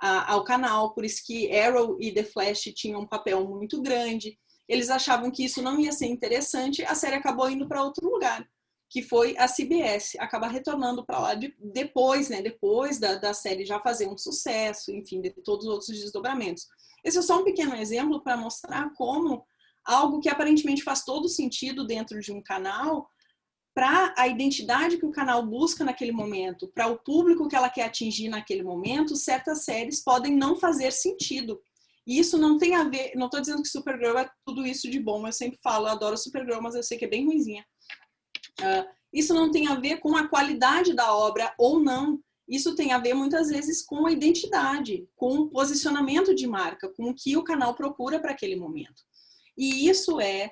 ao canal, por isso que Arrow e The Flash tinham um papel muito grande. Eles achavam que isso não ia ser interessante, a série acabou indo para outro lugar, que foi a CBS, acabar retornando para lá depois, né? Depois da série já fazer um sucesso, enfim, de todos os outros desdobramentos. Esse é só um pequeno exemplo para mostrar como algo que aparentemente faz todo sentido dentro de um canal, para a identidade que o canal busca naquele momento, para o público que ela quer atingir naquele momento, certas séries podem não fazer sentido. E isso não tem a ver, não estou dizendo que Supergirl é tudo isso de bom, eu sempre falo, eu adoro Supergirl, mas eu sei que é bem ruinzinha. Isso não tem a ver com a qualidade da obra ou não. Isso tem a ver muitas vezes com a identidade, com o posicionamento de marca, com o que o canal procura para aquele momento. E isso é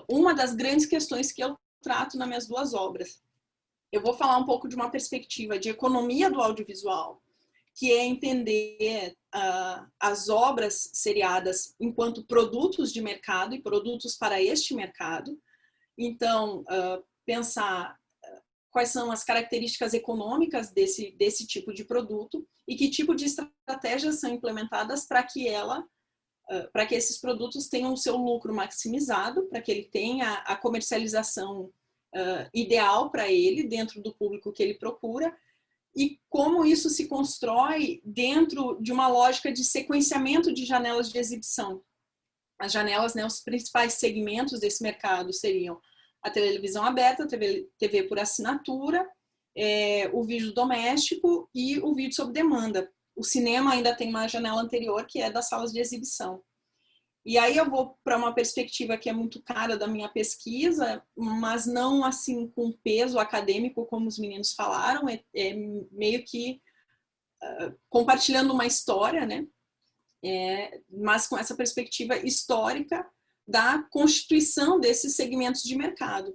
uma das grandes questões que eu trato nas minhas 2 obras. Eu vou falar um pouco de uma perspectiva de economia do audiovisual, que é entender as obras seriadas enquanto produtos de mercado e produtos para este mercado. Então, pensar quais são as características econômicas desse tipo de produto e que tipo de estratégias são implementadas para que esses produtos tenham o seu lucro maximizado, para que ele tenha a comercialização ideal para ele, dentro do público que ele procura, e como isso se constrói dentro de uma lógica de sequenciamento de janelas de exibição. As janelas, né, os principais segmentos desse mercado seriam a televisão aberta, a TV por assinatura, o vídeo doméstico e o vídeo sob demanda. O cinema ainda tem uma janela anterior, que é das salas de exibição. E aí eu vou para uma perspectiva que é muito cara da minha pesquisa, mas não assim com peso acadêmico, como os meninos falaram, é meio que compartilhando uma história, né? Mas com essa perspectiva histórica da constituição desses segmentos de mercado.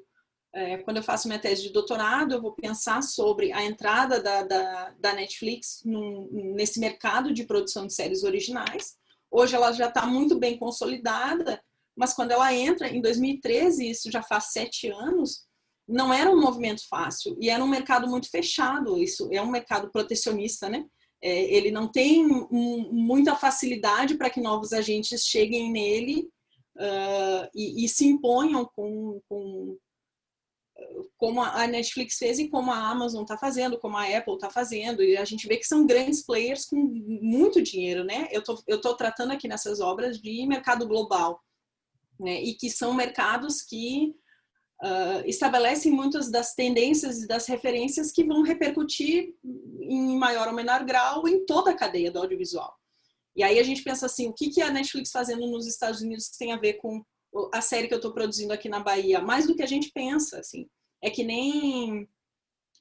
Quando eu faço minha tese de doutorado, eu vou pensar sobre a entrada da Netflix nesse mercado de produção de séries originais. Hoje ela já está muito bem consolidada, mas quando ela entra, em 2013, isso já faz 7 anos, não era um movimento fácil e era um mercado muito fechado. Isso é um mercado protecionista, né? Ele não tem muita facilidade para que novos agentes cheguem nele e se imponham como a Netflix fez e como a Amazon está fazendo, como a Apple está fazendo, e a gente vê que são grandes players com muito dinheiro, né? Eu tô tratando aqui nessas obras de mercado global, né? E que são mercados que estabelecem muitas das tendências e das referências que vão repercutir em maior ou menor grau em toda a cadeia do audiovisual. E aí a gente pensa assim, o que a Netflix fazendo nos Estados Unidos tem a ver com a série que eu estou produzindo aqui na Bahia? Mais do que a gente pensa, assim. É que nem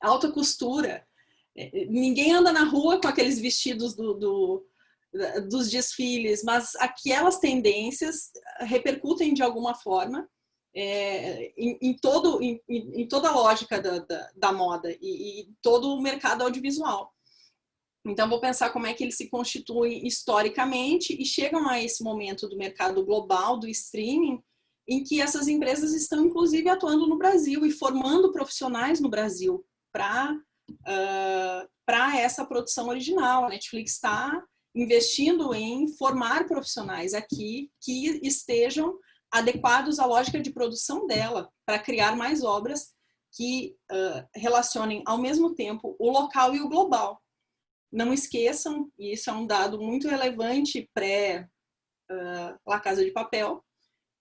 alta costura. Ninguém anda na rua com aqueles vestidos dos desfiles, mas aquelas tendências repercutem de alguma forma em toda a lógica da moda e todo o mercado audiovisual. Então, vou pensar como é que eles se constituem historicamente e chegam a esse momento do mercado global, do streaming, em que essas empresas estão, inclusive, atuando no Brasil e formando profissionais no Brasil para essa produção original. A Netflix está investindo em formar profissionais aqui que estejam adequados à lógica de produção dela, para criar mais obras que relacionem ao mesmo tempo o local e o global. Não esqueçam, e isso é um dado muito relevante pré-La Casa de Papel,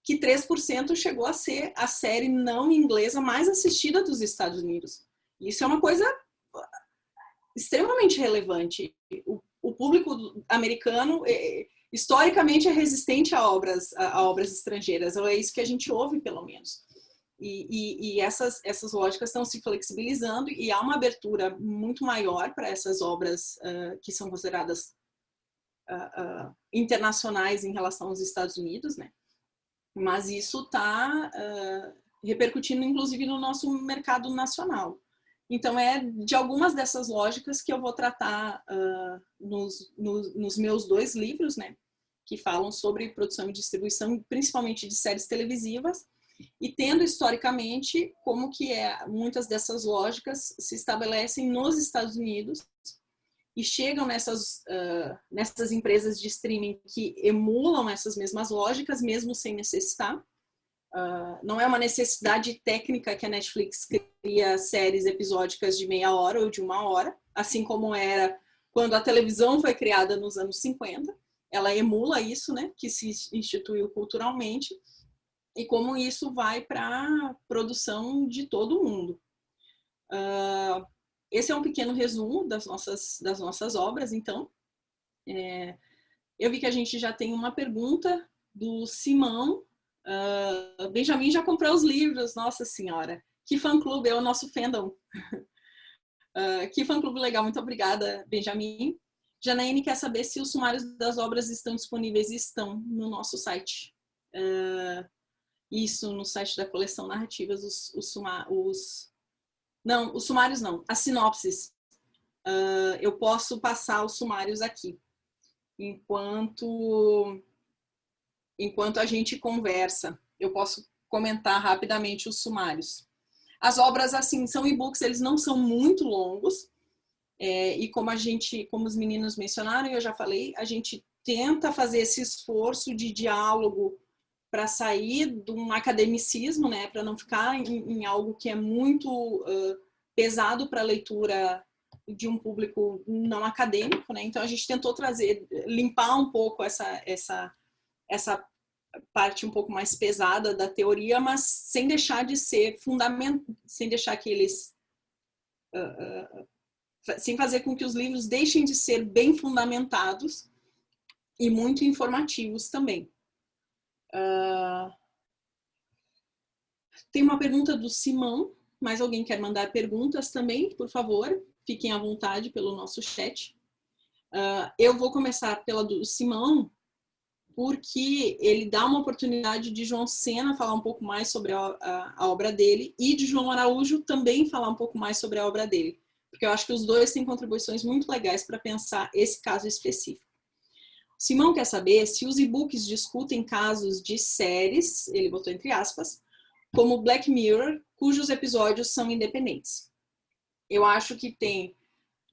que 3% chegou a ser a série não inglesa mais assistida dos Estados Unidos. Isso é uma coisa extremamente relevante. O público americano, historicamente, é resistente a obras estrangeiras. Ou é isso que a gente ouve, pelo menos. E essas lógicas estão se flexibilizando e há uma abertura muito maior para essas obras que são consideradas internacionais em relação aos Estados Unidos, né? Mas isso está repercutindo, inclusive, no nosso mercado nacional. Então, é de algumas dessas lógicas que eu vou tratar nos meus 2 livros, né? Que falam sobre produção e distribuição, principalmente de séries televisivas, e tendo historicamente como que muitas dessas lógicas se estabelecem nos Estados Unidos e chegam nessas empresas de streaming que emulam essas mesmas lógicas, mesmo sem necessitar. Não é uma necessidade técnica que a Netflix cria séries episódicas de meia hora ou de 1 hora, assim como era quando a televisão foi criada nos anos 50. Ela emula isso, né, que se instituiu culturalmente, e como isso vai para a produção de todo mundo. Esse é um pequeno resumo das nossas obras, então. Eu vi que a gente já tem uma pergunta do Simão. Benjamin já comprou os livros, nossa senhora. Que fã-clube, é o nosso fandom. Que fã-clube legal, muito obrigada, Benjamin. Janaíne quer saber se os sumários das obras estão disponíveis. Estão no nosso site. Isso, no site da coleção Narrativas, os sumários não, as sinopses. Eu posso passar os sumários aqui, enquanto a gente conversa. Eu posso comentar rapidamente os sumários. As obras, assim, são e-books, eles não são muito longos, e como os meninos mencionaram, eu já falei, a gente tenta fazer esse esforço de diálogo para sair de um academicismo, né, para não ficar em algo que é muito pesado para a leitura de um público não acadêmico, né? Então a gente tentou limpar um pouco essa parte um pouco mais pesada da teoria, mas sem deixar de ser sem deixar que eles sem fazer com que os livros deixem de ser bem fundamentados e muito informativos também. Tem uma pergunta do Simão. Mais alguém quer mandar perguntas também? Por favor, fiquem à vontade pelo nosso chat. Eu vou começar pela do Simão, porque ele dá uma oportunidade de João Sena falar um pouco mais sobre a obra dele e de João Araújo também falar um pouco mais sobre a obra dele, porque eu acho que os dois têm contribuições muito legais para pensar esse caso específico. Simão quer saber se os e-books discutem casos de séries, ele botou entre aspas, como Black Mirror, cujos episódios são independentes. Eu acho que tem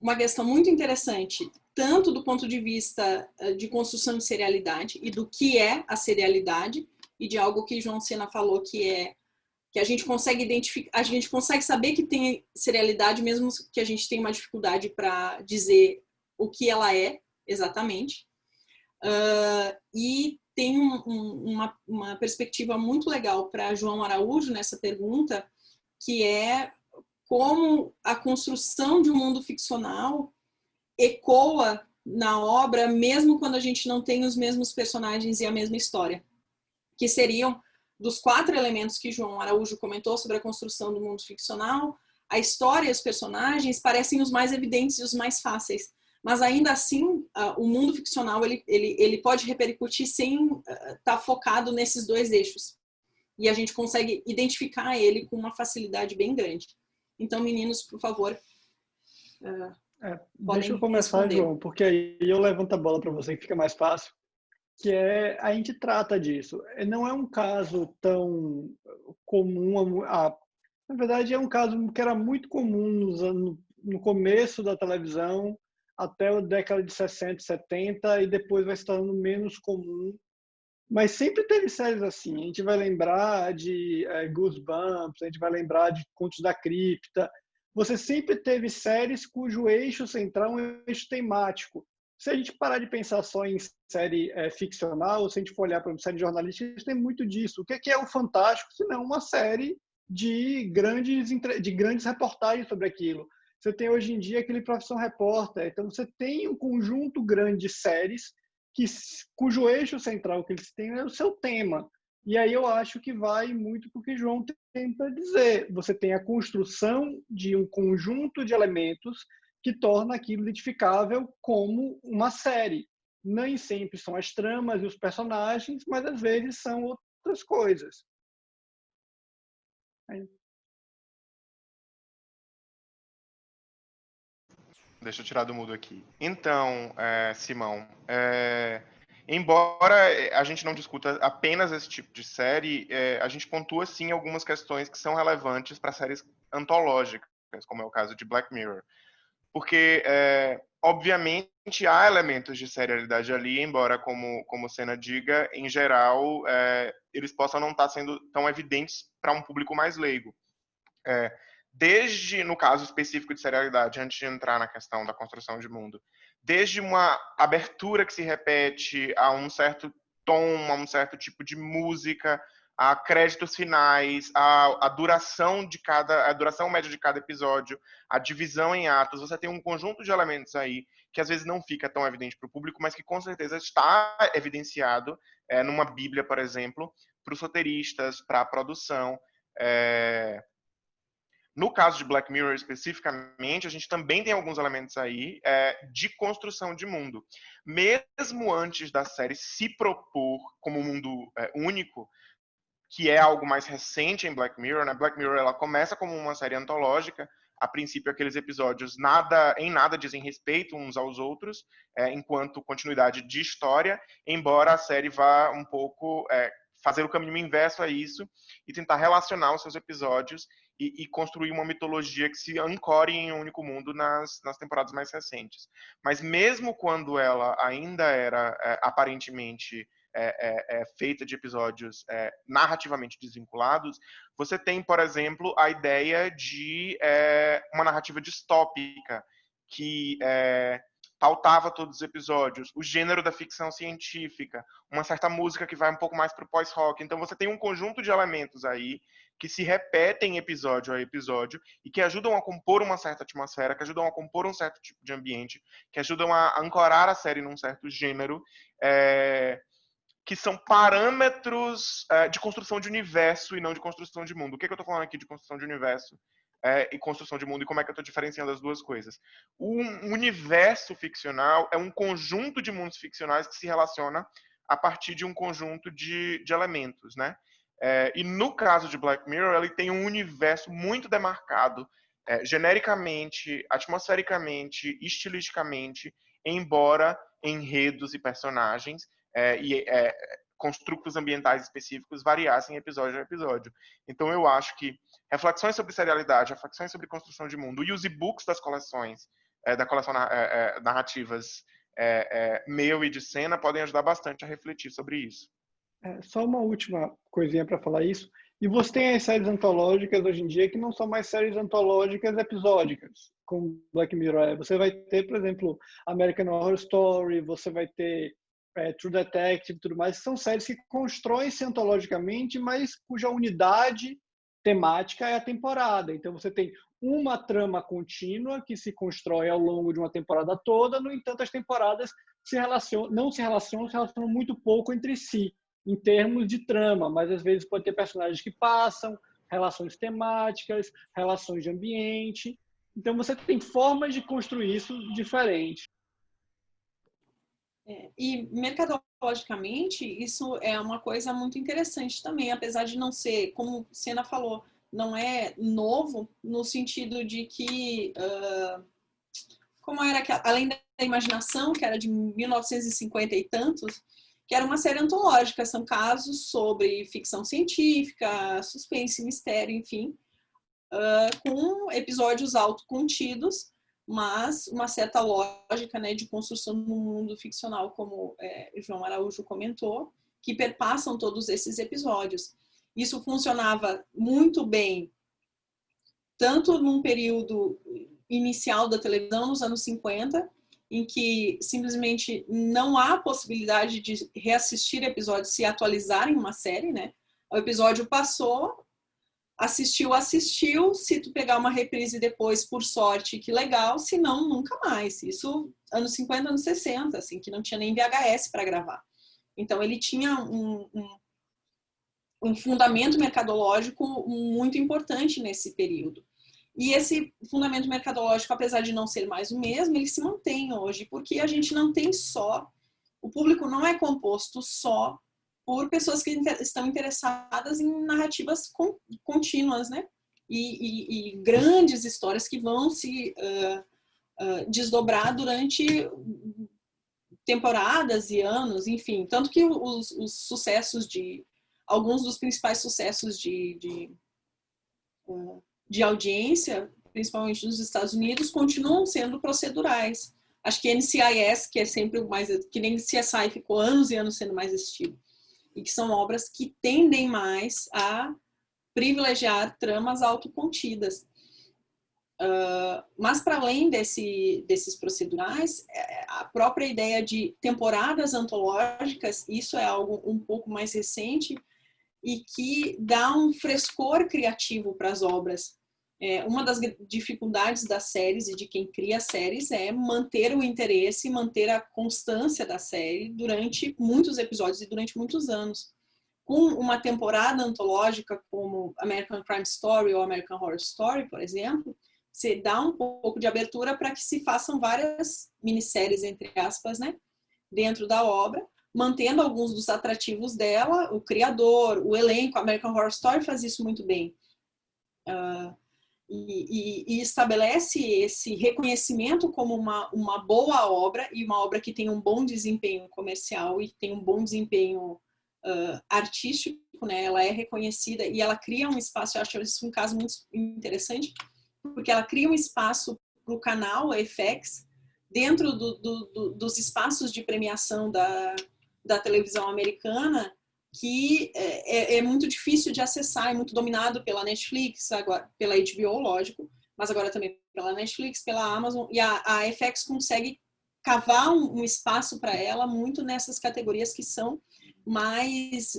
uma questão muito interessante, tanto do ponto de vista de construção de serialidade e do que é a serialidade, e de algo que João Sena falou, que a gente consegue identificar, a gente consegue saber que tem serialidade, mesmo que a gente tenha uma dificuldade para dizer o que ela é exatamente. E tem uma perspectiva muito legal para João Araújo nessa pergunta, que é como a construção de um mundo ficcional ecoa na obra, mesmo quando a gente não tem os mesmos personagens e a mesma história, que seriam dos 4 elementos que João Araújo comentou sobre a construção do mundo ficcional. A história e os personagens parecem os mais evidentes e os mais fáceis, mas ainda assim o mundo ficcional ele pode repercutir sem estar focado nesses 2 eixos, e a gente consegue identificar ele com uma facilidade bem grande. Então, meninos, por favor, deixa eu começar, responder. João, porque aí eu levanto a bola para você que fica mais fácil. que a gente trata disso. Não é um caso tão comum, na verdade é um caso que era muito comum no começo da televisão, até a década de 60, 70, e depois vai se tornando menos comum. Mas sempre teve séries assim. A gente vai lembrar de Goosebumps, a gente vai lembrar de Contos da Cripta. Você sempre teve séries cujo eixo central é um eixo temático. Se a gente parar de pensar só em série ficcional, ou se a gente for olhar para uma série jornalística, a gente tem muito disso. O que é o Fantástico, se não uma série de grandes reportagens sobre aquilo? Você tem hoje em dia aquele Profissão Repórter. Então, você tem um conjunto grande de séries cujo eixo central que eles têm é o seu tema. E aí eu acho que vai muito porque João tenta dizer. Você tem a construção de um conjunto de elementos que torna aquilo identificável como uma série. Nem sempre são as tramas e os personagens, mas às vezes são outras coisas. Deixa eu tirar do mudo aqui. Então, Simão, embora a gente não discuta apenas esse tipo de série, a gente pontua sim algumas questões que são relevantes para séries antológicas, como é o caso de Black Mirror. Porque, obviamente, há elementos de serialidade ali, embora, como o Senna diga, em geral, eles possam não estar sendo tão evidentes para um público mais leigo. Desde, no caso específico de serialidade, antes de entrar na questão da construção de mundo, desde uma abertura que se repete a um certo tom, a um certo tipo de música, a créditos finais, a duração média de cada episódio, a divisão em atos, você tem um conjunto de elementos aí que às vezes não fica tão evidente para o público, mas que com certeza está evidenciado numa Bíblia, por exemplo, para os roteiristas, para a produção. No caso de Black Mirror especificamente, a gente também tem alguns elementos aí de construção de mundo. Mesmo antes da série se propor como um mundo único, que é algo mais recente em Black Mirror, né? Black Mirror ela começa como uma série antológica. A princípio, aqueles episódios em nada dizem respeito uns aos outros, enquanto continuidade de história, embora a série vá um pouco fazer o caminho inverso a isso e tentar relacionar os seus episódios e construir uma mitologia que se ancore em um único mundo nas temporadas mais recentes. Mas mesmo quando ela ainda era aparentemente feita de episódios narrativamente desvinculados, você tem, por exemplo, a ideia de uma narrativa distópica que pautava todos os episódios, o gênero da ficção científica, uma certa música que vai um pouco mais para o pós-rock. Então você tem um conjunto de elementos aí que se repetem episódio a episódio e que ajudam a compor uma certa atmosfera, que ajudam a compor um certo tipo de ambiente, que ajudam a ancorar a série num certo gênero, que são parâmetros de construção de universo e não de construção de mundo. O que eu estou falando aqui de construção de universo e construção de mundo, e como é que eu estou diferenciando as duas coisas? O universo ficcional é um conjunto de mundos ficcionais que se relaciona a partir de um conjunto de elementos, né? E no caso de Black Mirror, ele tem um universo muito demarcado, genericamente, atmosfericamente, estilisticamente, embora enredos e personagens construtos ambientais específicos variassem episódio a episódio. Então eu acho que reflexões sobre serialidade, reflexões sobre construção de mundo e os e-books das coleções, da coleção narrativas meu e de Senna podem ajudar bastante a refletir sobre isso. Só uma última coisinha para falar isso. E você tem as séries antológicas hoje em dia que não são mais séries antológicas episódicas, como Black Mirror. Você vai ter, por exemplo, American Horror Story, você vai ter True Detective e tudo mais, que são séries que constroem-se antologicamente, mas cuja unidade temática é a temporada. Então você tem uma trama contínua que se constrói ao longo de uma temporada toda, no entanto as temporadas não se relacionam muito pouco entre si, em termos de trama, mas às vezes pode ter personagens que passam, relações temáticas, relações de ambiente. Então você tem formas de construir isso diferentes. E mercadologicamente, isso é uma coisa muito interessante também, apesar de não ser, como a Senna falou, não é novo, no sentido de que, como era além da imaginação, que era de 1950 e tantos, que era uma série antológica, são casos sobre ficção científica, suspense, mistério, enfim, com episódios autocontidos, mas uma certa lógica, né, de construção no mundo ficcional, como João Araújo comentou, que perpassam todos esses episódios. Isso funcionava muito bem, tanto num período inicial da televisão, nos anos 50, em que simplesmente não há possibilidade de reassistir episódios se atualizarem uma série, né? O episódio passou, assistiu, se tu pegar uma reprise depois, por sorte, que legal, se não, nunca mais. Isso anos 50, anos 60, assim, que não tinha nem VHS para gravar. Então ele tinha um fundamento mercadológico muito importante nesse período. E esse fundamento mercadológico, apesar de não ser mais o mesmo, ele se mantém hoje, porque a gente não tem só, o público não é composto só por pessoas que estão interessadas em narrativas contínuas, né? E grandes histórias que vão se desdobrar durante temporadas e anos, enfim. Tanto que os sucessos alguns dos principais sucessos de audiência, principalmente nos Estados Unidos, continuam sendo procedurais. Acho que NCIS, que é sempre o mais... que nem CSI ficou anos e anos sendo mais assistido. E que são obras que tendem mais a privilegiar tramas autocontidas. Mas, para além desses procedurais, a própria ideia de temporadas antológicas, isso é algo um pouco mais recente e que dá um frescor criativo para as obras. Uma das dificuldades das séries e de quem cria séries é manter o interesse, manter a constância da série durante muitos episódios e durante muitos anos. Com uma temporada antológica como American Crime Story ou American Horror Story, por exemplo, você dá um pouco de abertura para que se façam várias minisséries, entre aspas, né, dentro da obra, mantendo alguns dos atrativos dela, o criador, o elenco. A American Horror Story faz isso muito bem. E estabelece esse reconhecimento como uma boa obra e uma obra que tem um bom desempenho comercial e tem um bom desempenho artístico, né? Ela é reconhecida e ela cria um espaço. Eu acho isso um caso muito interessante, porque ela cria um espaço para o canal FX dentro dos espaços de premiação da televisão americana, que é muito difícil de acessar, é muito dominado pela Netflix, agora, pela HBO, lógico, mas agora também pela Netflix, pela Amazon, e a FX consegue cavar um espaço para ela muito nessas categorias que são mais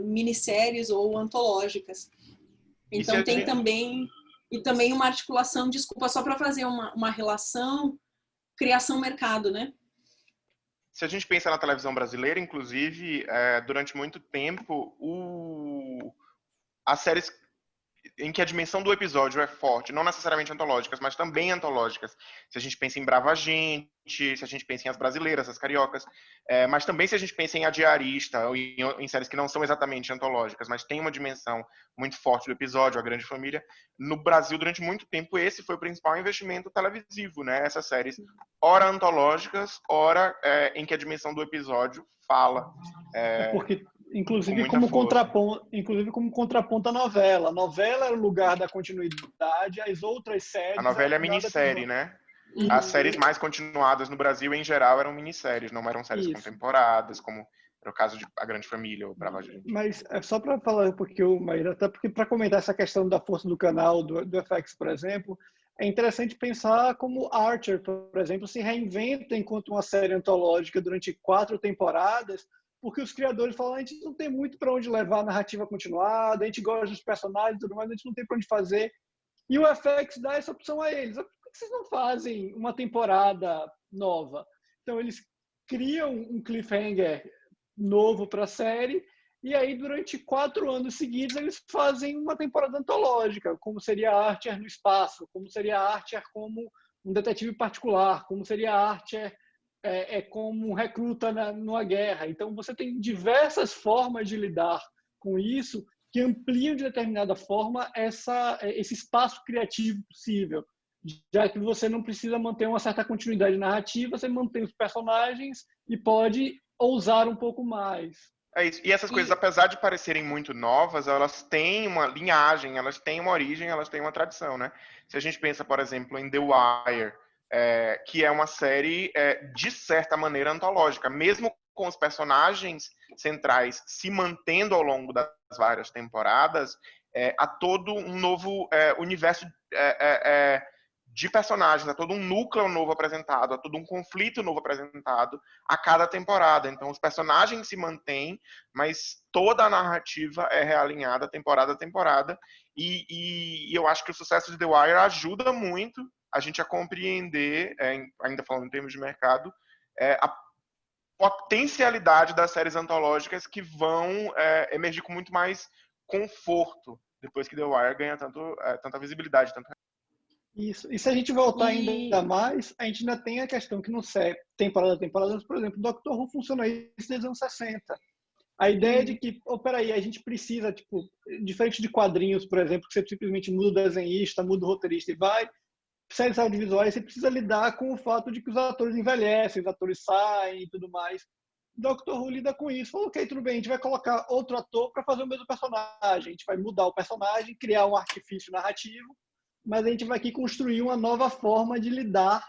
minisséries ou antológicas. Então tem também uma articulação, desculpa, só para fazer uma relação, criação-mercado, né? Se a gente pensa na televisão brasileira, inclusive, durante muito tempo, as séries em que a dimensão do episódio é forte, não necessariamente antológicas, mas também antológicas. Se a gente pensa em Brava Gente, se a gente pensa em As Brasileiras, As Cariocas, mas também se a gente pensa em A Diarista, ou em séries que não são exatamente antológicas, mas tem uma dimensão muito forte do episódio, A Grande Família. No Brasil, durante muito tempo, esse foi o principal investimento televisivo, né? Essas séries, ora antológicas, ora em que a dimensão do episódio fala. Porque inclusive como contraponto à novela. A novela era o lugar da continuidade, as outras séries... A novela é minissérie, né? As séries mais continuadas no Brasil, em geral, eram minisséries, não eram séries com temporadas, como era o caso de A Grande Família ou Brava Gente. Mas é só para falar um pouquinho, Maíra, até porque para comentar essa questão da força do canal, do FX, por exemplo, é interessante pensar como Archer, por exemplo, se reinventa enquanto uma série antológica durante 4 temporadas, porque os criadores falam: a gente não tem muito para onde levar a narrativa continuada, a gente gosta dos personagens e tudo mais, a gente não tem para onde fazer. E o FX dá essa opção a eles. Por que vocês não fazem uma temporada nova? Então, eles criam um cliffhanger novo para a série, e aí, durante 4 anos seguidos, eles fazem uma temporada antológica, como seria Archer no espaço, como seria Archer como um detetive particular, como seria Archer como um recruta numa guerra. Então, você tem diversas formas de lidar com isso que ampliam de determinada forma esse espaço criativo possível já que você não precisa manter uma certa continuidade narrativa, você mantém os personagens e pode ousar um pouco mais. É isso. E essas coisas, apesar de parecerem muito novas, elas têm uma linhagem, elas têm uma origem, elas têm uma tradição, né? Se a gente pensa, por exemplo, em The Wire, que é uma série, de certa maneira, antológica, mesmo com os personagens centrais se mantendo ao longo das várias temporadas, há todo um novo universo de personagens, há todo um núcleo novo apresentado, há todo um conflito novo apresentado a cada temporada. Então, os personagens se mantêm, mas toda a narrativa é realinhada temporada a temporada. E eu acho que o sucesso de The Wire ajuda muito a gente a compreender, ainda falando em termos de mercado, a potencialidade das séries antológicas que vão emergir com muito mais conforto depois que The Wire ganha tanta visibilidade. Isso. E se a gente voltar ainda mais, a gente ainda tem a questão que não é temporada a temporada, por exemplo, Doctor Who funciona isso desde os anos 60. A ideia de que, peraí, a gente precisa, tipo, diferente de quadrinhos, por exemplo, que você simplesmente muda o desenhista, muda o roteirista e vai, séries audiovisuais, você precisa lidar com o fato de que os atores envelhecem, os atores saem e tudo mais. Doctor Who lida com isso. Falou, ok, tudo bem, a gente vai colocar outro ator para fazer o mesmo personagem. A gente vai mudar o personagem, criar um artifício narrativo, mas a gente vai aqui construir uma nova forma de lidar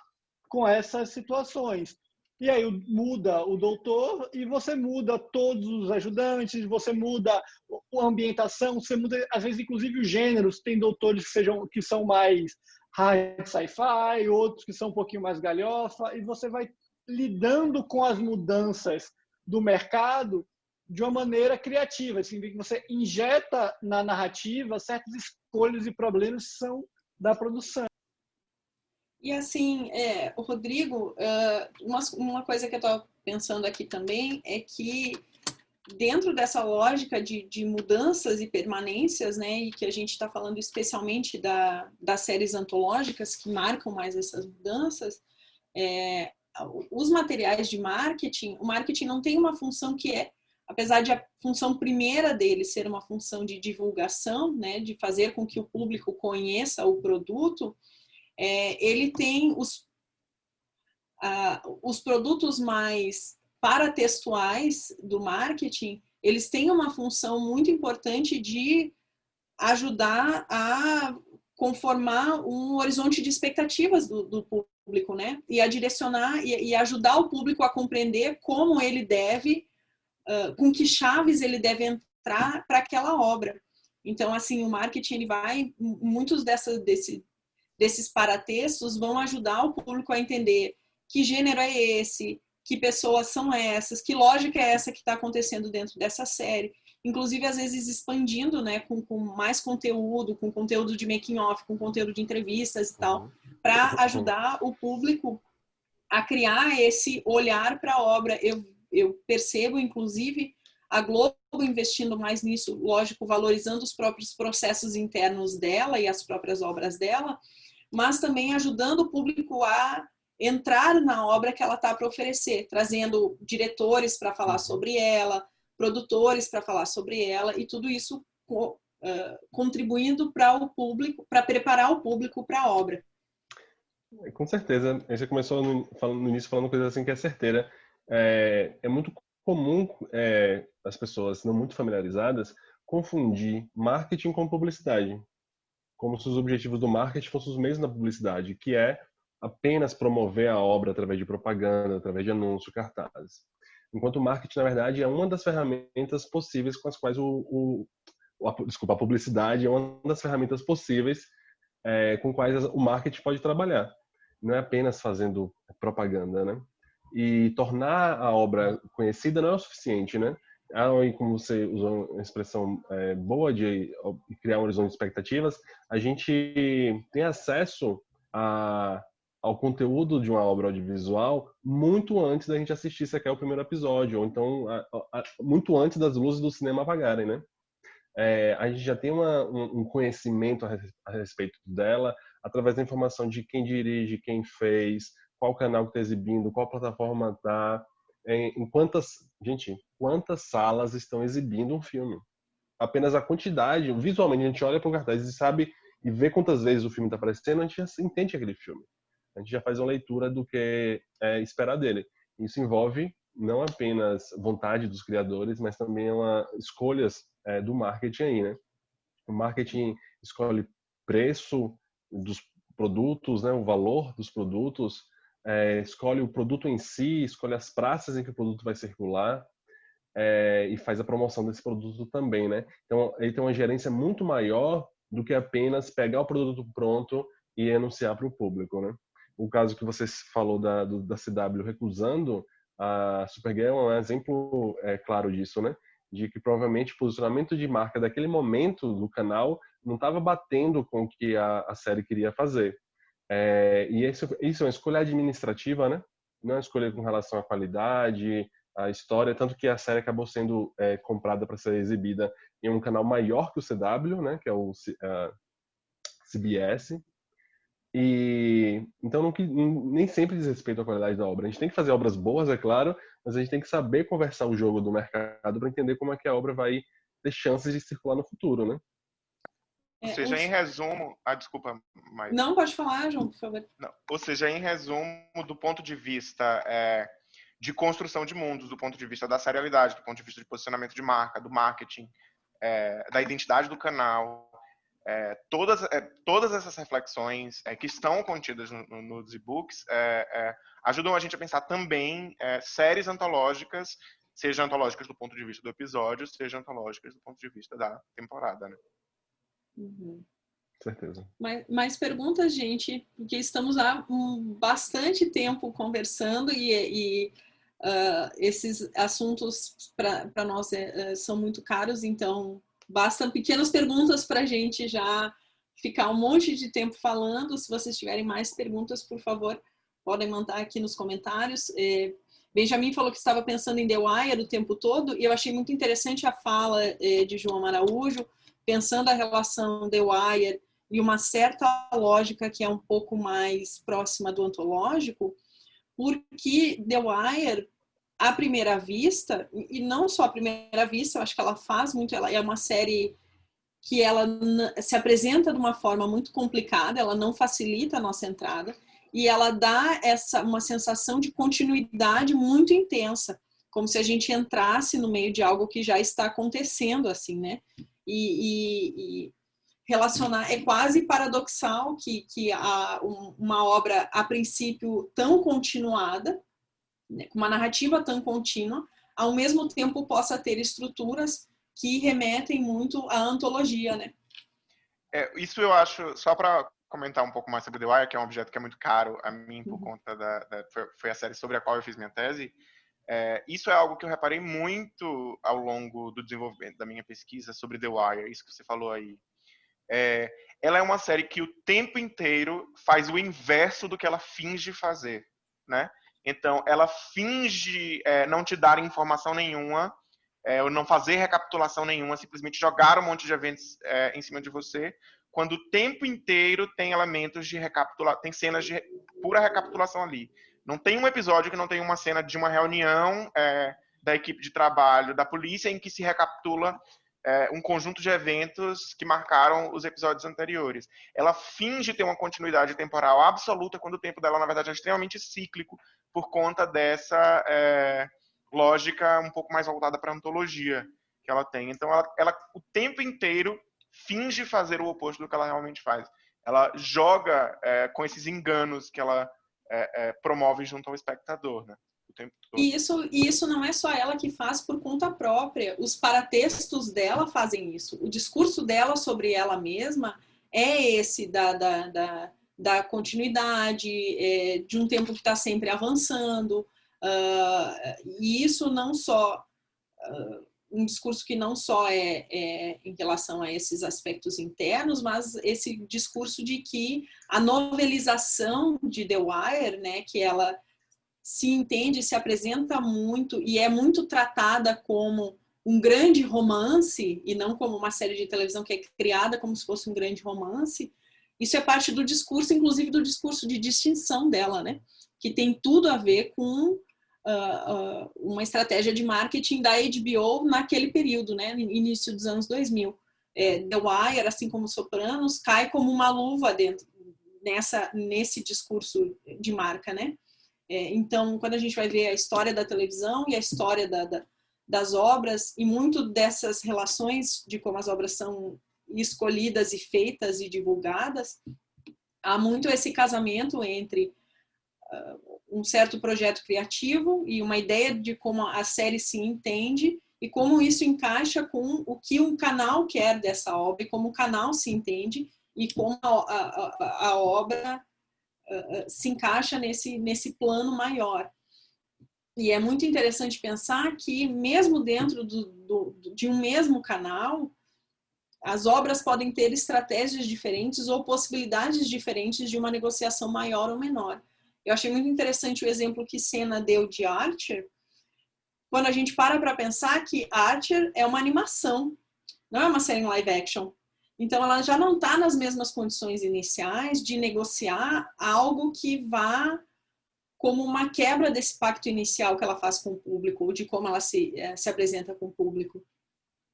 com essas situações. E aí muda o doutor e você muda todos os ajudantes, você muda a ambientação, você muda, às vezes, inclusive os gêneros. Tem doutores que são mais high sci-fi, outros que são um pouquinho mais galhofa, e você vai lidando com as mudanças do mercado de uma maneira criativa, assim, que você injeta na narrativa certas escolhas e problemas que são da produção. E assim, o Rodrigo, uma coisa que eu estou pensando aqui também é que dentro dessa lógica de mudanças e permanências, né, e que a gente está falando especialmente das séries antológicas que marcam mais essas mudanças, os materiais de marketing, o marketing não tem uma função que apesar de a função primeira dele ser uma função de divulgação, né, de fazer com que o público conheça o produto, ele tem os produtos mais paratextuais do marketing, eles têm uma função muito importante de ajudar a conformar um horizonte de expectativas do público, né? E a direcionar e ajudar o público a compreender como ele deve, com que chaves ele deve entrar para aquela obra. Então, assim, o marketing, ele vai, muitos desses paratextos vão ajudar o público a entender que gênero é esse, que pessoas são essas, que lógica é essa que está acontecendo dentro dessa série. Inclusive, às vezes, expandindo, né, com mais conteúdo, com conteúdo de making-off, com conteúdo de entrevistas e tal, para ajudar o público a criar esse olhar para a obra. Eu percebo, inclusive, a Globo investindo mais nisso, lógico, valorizando os próprios processos internos dela e as próprias obras dela, mas também ajudando o público a entrar na obra que ela está para oferecer, trazendo diretores para falar sobre ela, produtores para falar sobre ela, e tudo isso contribuindo para o público, para preparar o público para a obra. Com certeza. Você começou no início falando coisa assim que é certeira. É muito comum as pessoas não muito familiarizadas confundir marketing com publicidade, como se os objetivos do marketing fossem os mesmos da publicidade, que é apenas promover a obra através de propaganda, através de anúncio, cartazes. Enquanto o marketing, na verdade, é uma das ferramentas possíveis com as quais a publicidade é uma das ferramentas possíveis com quais o marketing pode trabalhar. Não é apenas fazendo propaganda, né? E tornar a obra conhecida não é o suficiente, né? Como você usou uma expressão boa de criar um horizonte de expectativas, a gente tem acesso ao conteúdo de uma obra audiovisual muito antes da gente assistir sequer o primeiro episódio, ou então muito antes das luzes do cinema apagarem, né? A gente já tem um conhecimento a respeito dela através da informação de quem dirige, quem fez, qual canal que está exibindo, qual plataforma está, quantas salas estão exibindo um filme. Apenas a quantidade, visualmente a gente olha para o cartaz e sabe e vê quantas vezes o filme está aparecendo, a gente já entende aquele filme. A gente já faz uma leitura do que é esperar dele. Isso envolve não apenas vontade dos criadores, mas também escolhas do marketing aí, né? O marketing escolhe preço dos produtos, né? O valor dos produtos, escolhe o produto em si, escolhe as praças em que o produto vai circular, e faz a promoção desse produto também, né? Então, ele tem uma gerência muito maior do que apenas pegar o produto pronto e anunciar para o público, né? O caso que você falou da CW recusando a Supergirl é um exemplo claro disso, né? De que provavelmente o posicionamento de marca daquele momento do canal não estava batendo com o que a série queria fazer. E isso é uma escolha administrativa, né? Não é uma escolha com relação à qualidade, à história, tanto que a série acabou sendo comprada para ser exibida em um canal maior que o CW, né? Que é o CBS. E então nem sempre diz respeito à qualidade da obra. A gente tem que fazer obras boas, é claro, mas a gente tem que saber conversar o jogo do mercado para entender como é que a obra vai ter chances de circular no futuro, né? Ou seja, em resumo... desculpa, Maia. Não, pode falar, João, por favor. Não. Ou seja, em resumo, do ponto de vista de construção de mundos, do ponto de vista da serialidade, do ponto de vista de posicionamento de marca, do marketing, da identidade do canal, todas essas reflexões que estão contidas nos e-books ajudam a gente a pensar também séries antológicas, seja antológicas do ponto de vista do episódio, seja antológicas do ponto de vista da temporada, né? Uhum. Certeza. Mais perguntas, gente, porque estamos há bastante tempo conversando e esses assuntos para nós são muito caros, então bastam pequenas perguntas para a gente já ficar um monte de tempo falando. Se vocês tiverem mais perguntas, por favor, podem mandar aqui nos comentários. Benjamin falou que estava pensando em The Wire o tempo todo, e eu achei muito interessante a fala de João Araújo, pensando a relação The Wire e uma certa lógica que é um pouco mais próxima do antológico, porque The Wire, à primeira vista, e não só à primeira vista, eu acho que ela faz muito, ela é uma série que ela se apresenta de uma forma muito complicada, ela não facilita a nossa entrada, e ela dá uma sensação de continuidade muito intensa, como se a gente entrasse no meio de algo que já está acontecendo, assim, né? E relacionar, é quase paradoxal que uma obra, a princípio, tão continuada, né, com uma narrativa tão contínua, ao mesmo tempo possa ter estruturas que remetem muito à antologia, né? Isso eu acho, só para comentar um pouco mais sobre The Wire, que é um objeto que é muito caro a mim por conta foi a série sobre a qual eu fiz minha tese. Isso é algo que eu reparei muito ao longo do desenvolvimento da minha pesquisa sobre The Wire, isso que você falou aí. Ela é uma série que o tempo inteiro faz o inverso do que ela finge fazer, né? Então, ela finge não te dar informação nenhuma, ou não fazer recapitulação nenhuma, simplesmente jogar um monte de eventos em cima de você, quando o tempo inteiro tem elementos de recapitulação, tem cenas de pura recapitulação ali. Não tem um episódio que não tem uma cena de uma reunião da equipe de trabalho da polícia em que se recapitula um conjunto de eventos que marcaram os episódios anteriores. Ela finge ter uma continuidade temporal absoluta quando o tempo dela, na verdade, é extremamente cíclico por conta dessa lógica um pouco mais voltada para a antologia que ela tem. Então, ela o tempo inteiro finge fazer o oposto do que ela realmente faz. Ela joga com esses enganos que ela promove junto ao espectador, né? O tempo todo. E isso não é só ela que faz por conta própria. Os paratextos dela fazem isso. O discurso dela sobre ela mesma é esse da continuidade, de um tempo que está sempre avançando. E isso não só... um discurso que não só é em relação a esses aspectos internos, mas esse discurso de que a novelização de The Wire, né, que ela se entende, se apresenta muito e é muito tratada como um grande romance e não como uma série de televisão que é criada como se fosse um grande romance. Isso é parte do discurso, inclusive do discurso de distinção dela, né? Que tem tudo a ver com uma estratégia de marketing da HBO naquele período, né? Início dos anos 2000. The Wire, assim como Sopranos, cai como uma luva dentro nesse discurso de marca, né? Então, quando a gente vai ver a história da televisão e a história das obras, e muito dessas relações de como as obras são escolhidas e feitas e divulgadas, há muito esse casamento entre um certo projeto criativo e uma ideia de como a série se entende e como isso encaixa com o que um canal quer dessa obra e como o canal se entende e como a obra se encaixa nesse plano maior. E é muito interessante pensar que mesmo dentro de um mesmo canal, as obras podem ter estratégias diferentes ou possibilidades diferentes de uma negociação maior ou menor. Eu achei muito interessante o exemplo que Senna deu de Archer, quando a gente para pensar que Archer é uma animação, não é uma série em live action. Então, ela já não está nas mesmas condições iniciais de negociar algo que vá como uma quebra desse pacto inicial que ela faz com o público, ou de como ela se apresenta com o público.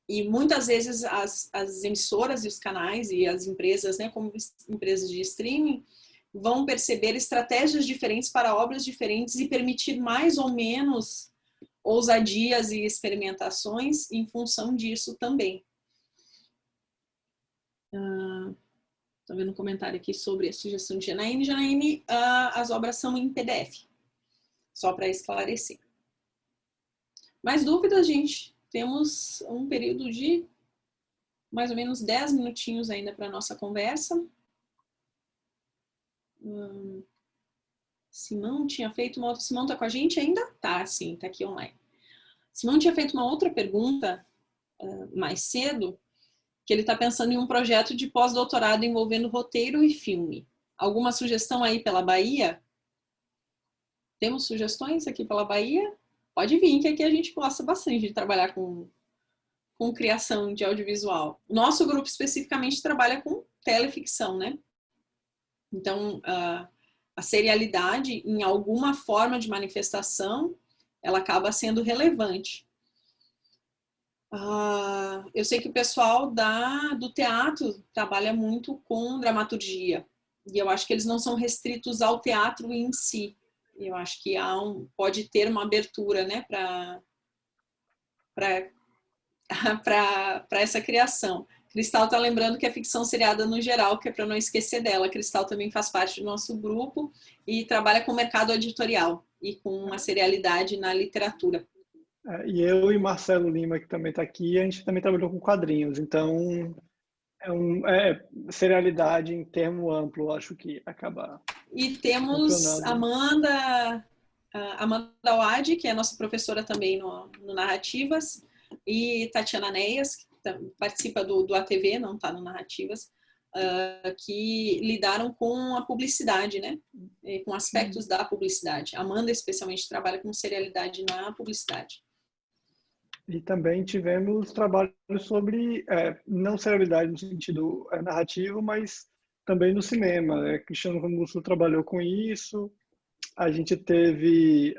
E muitas vezes as emissoras e os canais e as empresas, né, como empresas de streaming, vão perceber estratégias diferentes para obras diferentes e permitir mais ou menos ousadias e experimentações em função disso também. Estou vendo um comentário aqui sobre a sugestão de Janaíne. Janaíne, as obras são em PDF, só para esclarecer. Mais dúvidas, gente? Temos um período de mais ou menos 10 minutinhos ainda para a nossa conversa. Simão tinha feito uma outra... Simão está com a gente ainda? Tá, sim, está aqui online. Simão tinha feito uma outra pergunta mais cedo, que ele está pensando em um projeto de pós-doutorado envolvendo roteiro e filme. Alguma sugestão aí pela Bahia? Temos sugestões aqui pela Bahia? Pode vir, que aqui a gente gosta bastante de trabalhar com criação de audiovisual. Nosso grupo especificamente trabalha com teleficção, né? Então, a serialidade, em alguma forma de manifestação, ela acaba sendo relevante. Eu sei que o pessoal do teatro trabalha muito com dramaturgia. E eu acho que eles não são restritos ao teatro em si. Eu acho que pode ter uma abertura, né, para essa criação. Cristal está lembrando que é ficção seriada no geral, que é para não esquecer dela. Cristal também faz parte do nosso grupo e trabalha com o mercado editorial e com uma serialidade na literatura. E eu e Marcelo Lima, que também está aqui, a gente também trabalhou com quadrinhos. Então, serialidade em termo amplo, acho que acaba. E temos Amanda Wade, que é nossa professora também no Narrativas, e Tatiana Neias, que participa do ATV, não está no Narrativas, que lidaram com a publicidade, né? Com aspectos da publicidade. Amanda, especialmente, trabalha com serialidade na publicidade. E também tivemos trabalhos sobre, não serialidade no sentido narrativo, mas também no cinema. Cristiano Romusso trabalhou com isso. A gente teve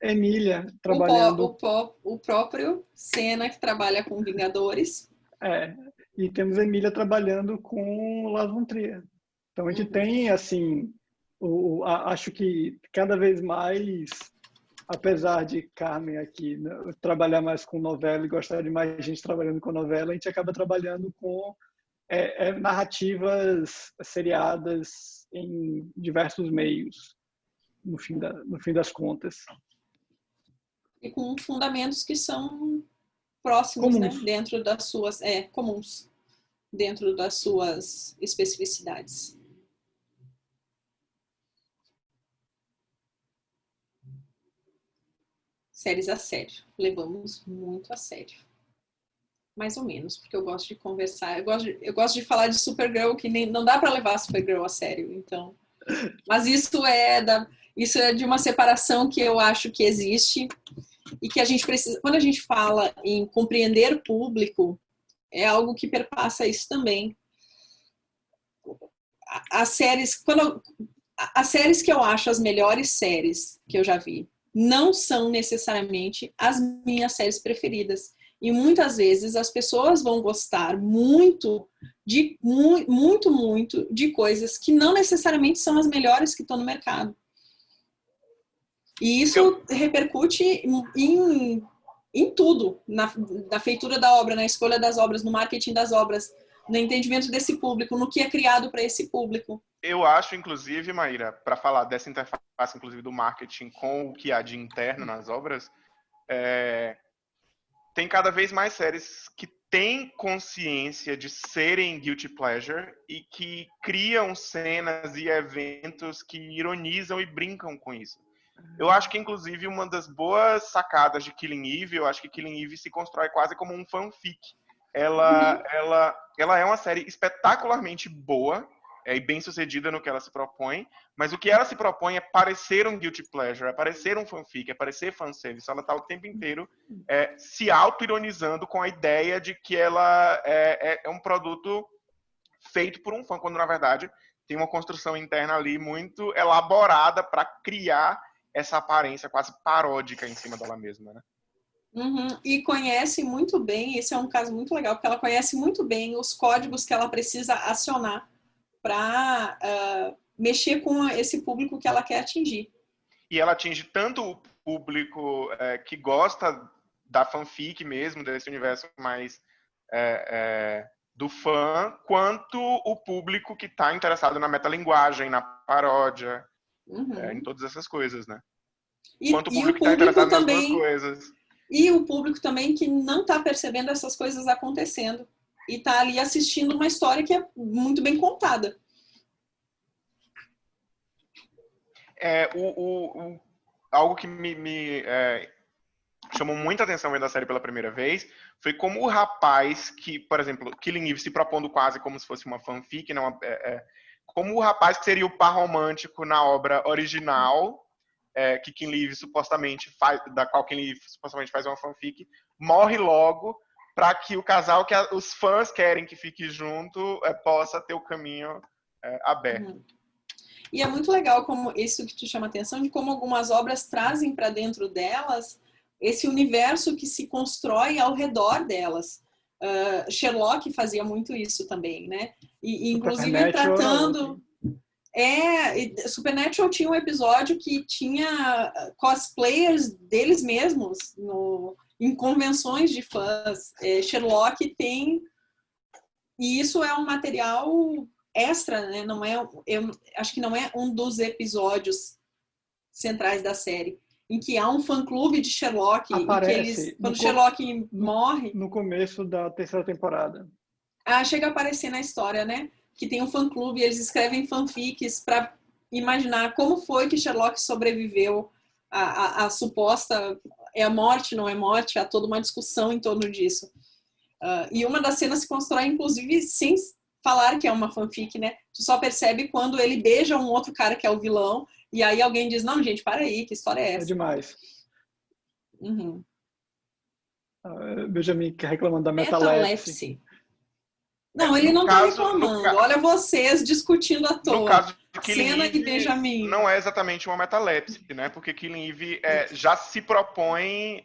Emília trabalhando... O próprio Senna, que trabalha com Vingadores. E temos Emília trabalhando com Lars von Trier. Então a gente tem, assim, acho que cada vez mais... Apesar de Carmen aqui trabalhar mais com novela e gostar de mais gente trabalhando com novela, a gente acaba trabalhando com narrativas seriadas em diversos meios, no fim das contas. E com fundamentos que são próximos, comuns, né? Dentro das suas... comuns, dentro das suas especificidades. Séries a sério. Levamos muito a sério. Mais ou menos, porque eu gosto de conversar. Eu gosto de falar de Supergirl, que não dá para levar Supergirl a sério. Então, mas isso é de uma separação que eu acho que existe e que a gente precisa... Quando a gente fala em compreender o público, é algo que perpassa isso também. As séries que eu acho as melhores séries que eu já vi, não são necessariamente as minhas séries preferidas. E muitas vezes as pessoas vão gostar muito de coisas que não necessariamente são as melhores que estão no mercado. E isso repercute em tudo, na feitura da obra, na escolha das obras, no marketing das obras, no entendimento desse público, no que é criado para esse público. Eu acho, inclusive, Maíra, para falar dessa interface, inclusive, do marketing com o que há de interno nas obras, tem cada vez mais séries que têm consciência de serem guilty pleasure e que criam cenas e eventos que ironizam e brincam com isso. Eu acho que, inclusive, uma das boas sacadas de Killing Eve, eu acho que Killing Eve se constrói quase como um fanfic. Ela é uma série espetacularmente boa e bem sucedida no que ela se propõe, mas o que ela se propõe é parecer um guilty pleasure, é parecer um fanfic, é parecer fanservice. Ela está o tempo inteiro se auto-ironizando com a ideia de que ela é um produto feito por um fã, quando, na verdade, tem uma construção interna ali muito elaborada para criar essa aparência quase paródica em cima dela mesma, né? Uhum. E conhece muito bem, esse é um caso muito legal, porque ela conhece muito bem os códigos que ela precisa acionar para mexer com esse público que ela quer atingir. E ela atinge tanto o público que gosta da fanfic mesmo, desse universo mais do fã, quanto o público que está interessado na metalinguagem, na paródia, em todas essas coisas, né? Quanto o público que está interessado nas duas coisas. E o público também que não está percebendo essas coisas acontecendo e está ali assistindo uma história que é muito bem contada. Algo que me chamou muita atenção vendo a série pela primeira vez foi como o rapaz que, por exemplo, Killing Eve se propondo quase como se fosse uma fanfic, não, como o rapaz que seria o par romântico na obra original, que Killing Eve supostamente faz, da qual Killing Eve supostamente faz uma fanfic, morre logo para que o casal que os fãs querem que fique junto possa ter o caminho aberto. Uhum. E é muito legal como isso que te chama a atenção, de como algumas obras trazem para dentro delas esse universo que se constrói ao redor delas. Sherlock fazia muito isso também, né? E inclusive tratando... Supernatural tinha um episódio que tinha cosplayers deles mesmos em convenções de fãs. Sherlock tem... E isso é um material extra, né? Não é, eu acho que não é um dos episódios centrais da série, em que há um fã-clube de Sherlock. Aparece. Quando Sherlock morre... No começo da terceira temporada. Chega a aparecer na história, né? Que tem um fã-clube, eles escrevem fanfics para imaginar como foi que Sherlock sobreviveu a suposta... É morte, não é morte? Há toda uma discussão em torno disso. E uma das cenas se constrói, inclusive, sem falar que é uma fanfic, né? Tu só percebe quando ele beija um outro cara que é o vilão, e aí alguém diz, não, gente, para aí, que história é essa? É demais. Uhum. Benjamin reclamando da metalepse. Não, ele não está reclamando. Olha vocês discutindo à toa. No caso de Killing Cena Eve, e Benjamin. não é exatamente uma metalepse, né? Porque Killing Eve já se propõe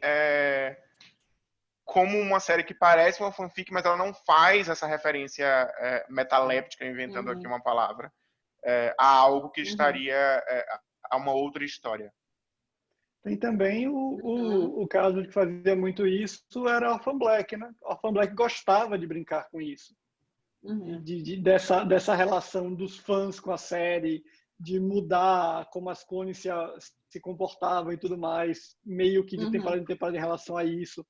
como uma série que parece uma fanfic, mas ela não faz essa referência metaléptica, inventando aqui uma palavra, a algo que estaria a uma outra história. Tem também o caso de que fazia muito isso, era Orphan Black, né? Orphan Black gostava de brincar com isso. Dessa relação dos fãs com a série, de mudar como as clones se comportavam e tudo mais, meio que de temporada em temporada em relação a isso.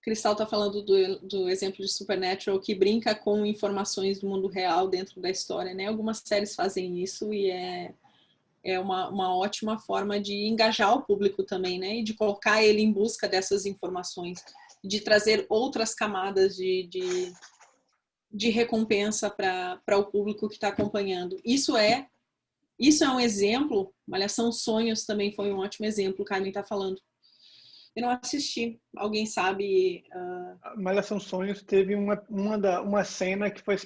Cristal está falando do exemplo de Supernatural, que brinca com informações do mundo real dentro da história, né? Algumas séries fazem isso e é uma ótima forma de engajar o público também, né? E de colocar ele em busca dessas informações, de trazer outras camadas de recompensa para o público que está acompanhando. Isso é um exemplo. Malhação Sonhos também foi um ótimo exemplo, o Carmen está falando. Eu não assisti. Alguém sabe? Malhação Sonhos teve uma cena que foi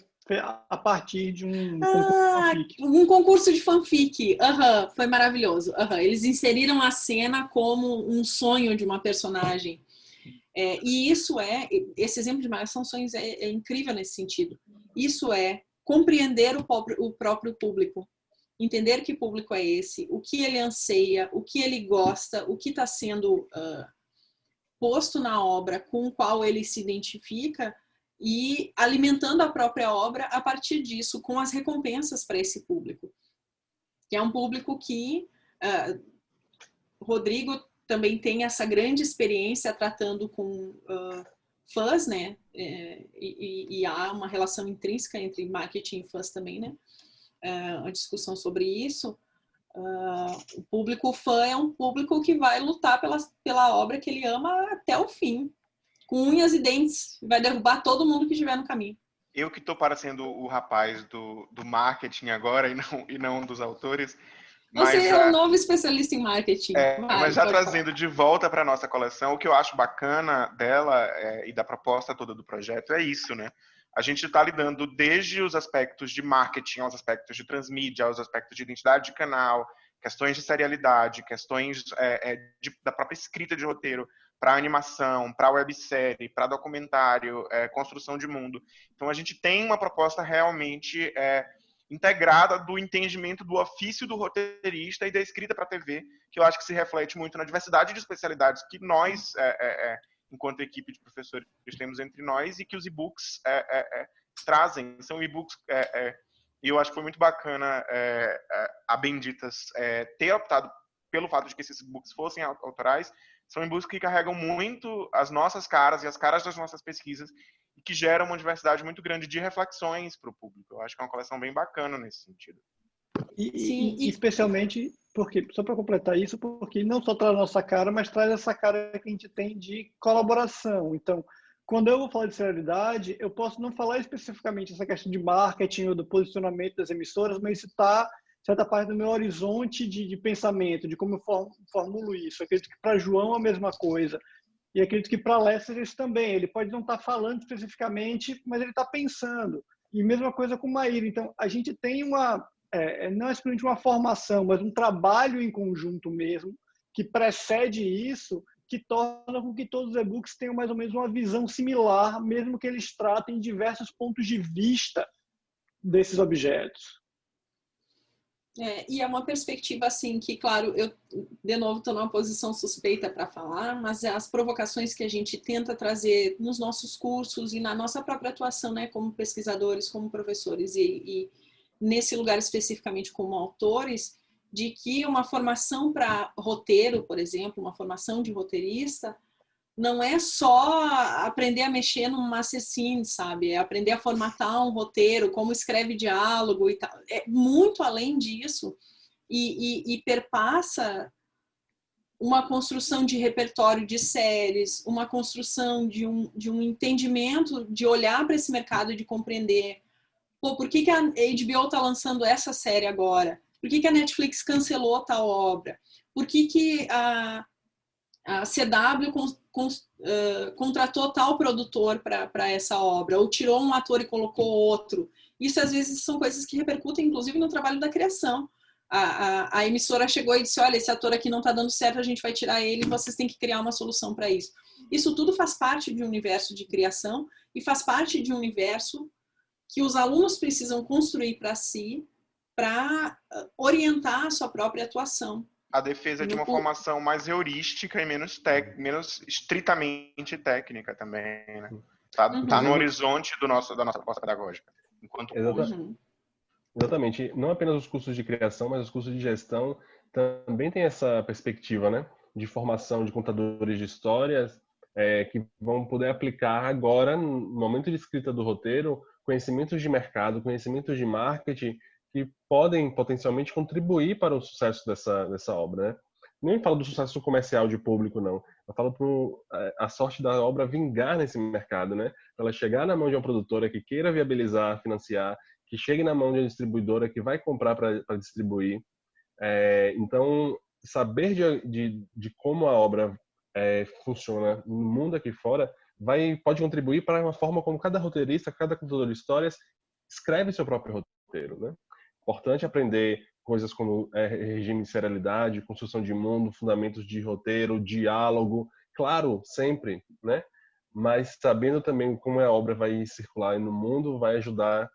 a partir de um concurso de fanfic. Um concurso de fanfic. Foi maravilhoso. Eles inseriram a cena como um sonho de uma personagem. E esse exemplo de Malhação Sonhos é incrível nesse sentido. Isso é compreender o próprio público. Entender que público é esse, o que ele anseia, o que ele gosta, o que está sendo posto na obra com o qual ele se identifica e alimentando a própria obra a partir disso, com as recompensas para esse público. Que é um público que Rodrigo também tem essa grande experiência tratando com fãs, né? E há uma relação intrínseca entre marketing e fãs também, né? Uma discussão sobre isso. O público fã é um público que vai lutar pela obra que ele ama até o fim, com unhas e dentes, vai derrubar todo mundo que estiver no caminho. Eu que estou parecendo o rapaz do marketing agora e não dos autores. Você é um novo especialista em marketing. Mas já trazendo de volta para a nossa coleção, o que eu acho bacana dela e da proposta toda do projeto é isso, né? A gente está lidando desde os aspectos de marketing, aos aspectos de transmídia, aos aspectos de identidade de canal, questões de serialidade, questões da própria escrita de roteiro, para animação, para websérie, para documentário, construção de mundo. Então a gente tem uma proposta realmente integrada do entendimento do ofício do roteirista e da escrita para a TV, que eu acho que se reflete muito na diversidade de especialidades que nós, enquanto equipe de professores, temos entre nós e que os e-books trazem. São e-books, e eu acho que foi muito bacana a Benditas ter optado pelo fato de que esses e-books fossem autorais. São e-books que carregam muito as nossas caras e as caras das nossas pesquisas e que geram uma diversidade muito grande de reflexões para o público. Eu acho que é uma coleção bem bacana nesse sentido. E especialmente, porque, só para completar isso, porque não só traz a nossa cara, mas traz essa cara que a gente tem de colaboração. Então, quando eu vou falar de serialidade, eu posso não falar especificamente essa questão de marketing ou do posicionamento das emissoras, mas isso está certa parte do meu horizonte de pensamento, de como eu formulo isso. Eu acredito que para João é a mesma coisa. E acredito que para Lester isso também. Ele pode não estar falando especificamente, mas ele está pensando. E mesma coisa com Maíra. Então, a gente tem não é simplesmente uma formação, mas um trabalho em conjunto mesmo, que precede isso, que torna com que todos os e-books tenham mais ou menos uma visão similar, mesmo que eles tratem diversos pontos de vista desses objetos. E é uma perspectiva assim que, claro, eu de novo estou numa posição suspeita para falar, mas as provocações que a gente tenta trazer nos nossos cursos e na nossa própria atuação, né, como pesquisadores, como professores e nesse lugar especificamente como autores, de que uma formação para roteiro, por exemplo, uma formação de roteirista, não é só aprender a mexer num master scene, sabe? É aprender a formatar um roteiro, como escreve diálogo e tal. É muito além disso e perpassa uma construção de repertório de séries, uma construção de um entendimento, de olhar para esse mercado e de compreender por que a HBO está lançando essa série agora? Por que a Netflix cancelou tal obra? Por que a CW contratou tal produtor para essa obra, ou tirou um ator e colocou outro? Isso, às vezes, são coisas que repercutem, inclusive, no trabalho da criação. A emissora chegou e disse, olha, esse ator aqui não está dando certo, a gente vai tirar ele, vocês têm que criar uma solução para isso. Isso tudo faz parte de um universo de criação e faz parte de um universo que os alunos precisam construir para si, para orientar a sua própria atuação. A defesa de uma formação mais heurística e menos estritamente técnica também, né? Tá no horizonte da nossa proposta pedagógica, enquanto curso. Exatamente. Não apenas os cursos de criação, mas os cursos de gestão também tem essa perspectiva, né? De formação de contadores de histórias que vão poder aplicar agora, no momento de escrita do roteiro, conhecimentos de mercado, conhecimentos de marketing que podem potencialmente contribuir para o sucesso dessa obra, né? Nem falo do sucesso comercial de público, não. Eu falo a sorte da obra vingar nesse mercado, né? Ela chegar na mão de uma produtora que queira viabilizar, financiar, que chegue na mão de uma distribuidora que vai comprar para distribuir. Então, saber de como a obra funciona no mundo aqui fora pode contribuir para uma forma como cada roteirista, cada contador de histórias escreve seu próprio roteiro, né? Importante aprender coisas como regime de serialidade, construção de mundo, fundamentos de roteiro, diálogo, claro, sempre, né? Mas sabendo também como a obra vai circular no mundo, vai ajudar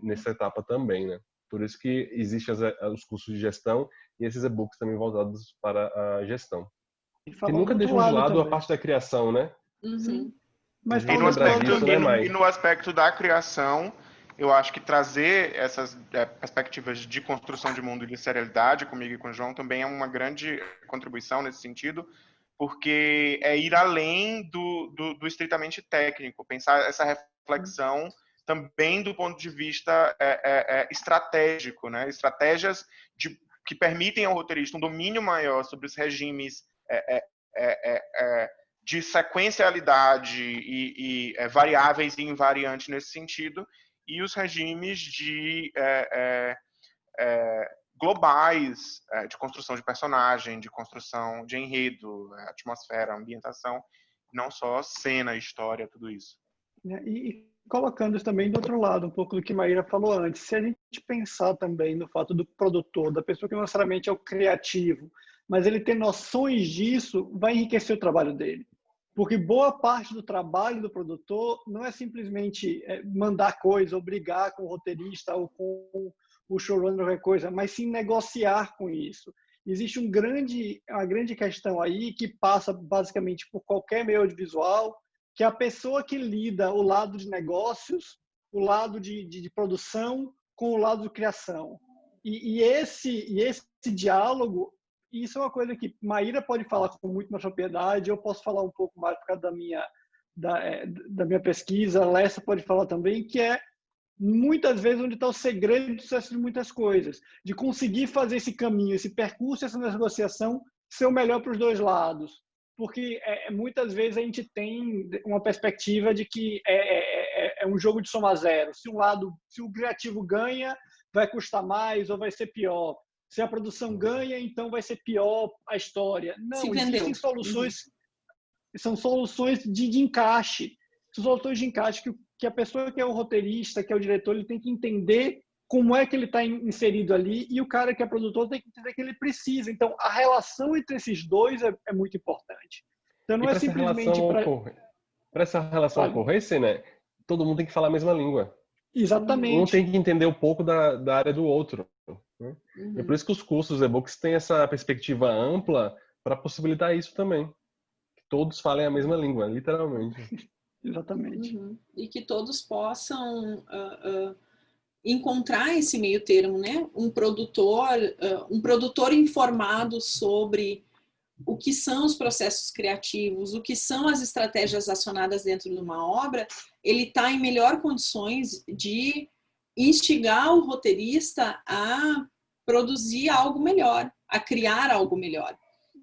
nessa etapa também, né? Por isso que existem os cursos de gestão e esses e-books também voltados para a gestão. E Que falando nunca do outro deixam de lado lado a também. parte da criação, né? Uhum. Mas A E gente falando no do outro lembra lado aspecto, disso, também. né, Mai? e no aspecto da criação, eu acho que trazer essas perspectivas de construção de mundo e de serialidade comigo e com o João também é uma grande contribuição nesse sentido, porque é ir além do estritamente técnico, pensar essa reflexão também do ponto de vista estratégico, né? Estratégias que permitem ao roteirista um domínio maior sobre os regimes de sequencialidade e variáveis e invariantes nesse sentido, e os regimes de globais de construção de personagem, de construção de enredo, atmosfera, ambientação, não só cena, história, tudo isso. E colocando isso também do outro lado, um pouco do que Maíra falou antes, se a gente pensar também no fato do produtor, da pessoa que não necessariamente é o criativo, mas ele ter noções disso, vai enriquecer o trabalho dele. Porque boa parte do trabalho do produtor não é simplesmente mandar coisa, ou brigar com o roteirista ou com o showrunner, qualquer coisa, mas sim negociar com isso. Existe uma grande questão aí que passa basicamente por qualquer meio audiovisual, que é a pessoa que lida o lado de negócios, o lado de produção, com o lado de criação. E esse diálogo, isso é uma coisa que Maíra pode falar com muito mais propriedade, eu posso falar um pouco mais por causa da minha pesquisa, a Lessa pode falar também, que é muitas vezes onde está o segredo do sucesso de muitas coisas, de conseguir fazer esse caminho, esse percurso, essa negociação ser o melhor para os dois lados. Porque muitas vezes a gente tem uma perspectiva de que é um jogo de soma zero. Se o criativo ganha, vai custar mais ou vai ser pior. Se a produção ganha, então vai ser pior a história. Não, existem soluções, são soluções de encaixe. São soluções de encaixe que a pessoa que é o roteirista, que é o diretor, ele tem que entender como é que ele está inserido ali, e o cara que é produtor tem que entender que ele precisa. Então, a relação entre esses dois é muito importante. Então, não E é para essa simplesmente relação ocorrer, né, todo mundo tem que falar a mesma língua. Um Exatamente. tem que entender um pouco da área do outro. Né? É por isso que os cursos e-books têm essa perspectiva ampla para possibilitar isso também. Que todos falem a mesma língua, literalmente. Exatamente. E que todos possam encontrar esse meio termo, né? Um produtor informado sobre o que são os processos criativos, o que são as estratégias acionadas dentro de uma obra, ele está em melhor condições de instigar o roteirista a produzir algo melhor, a criar algo melhor.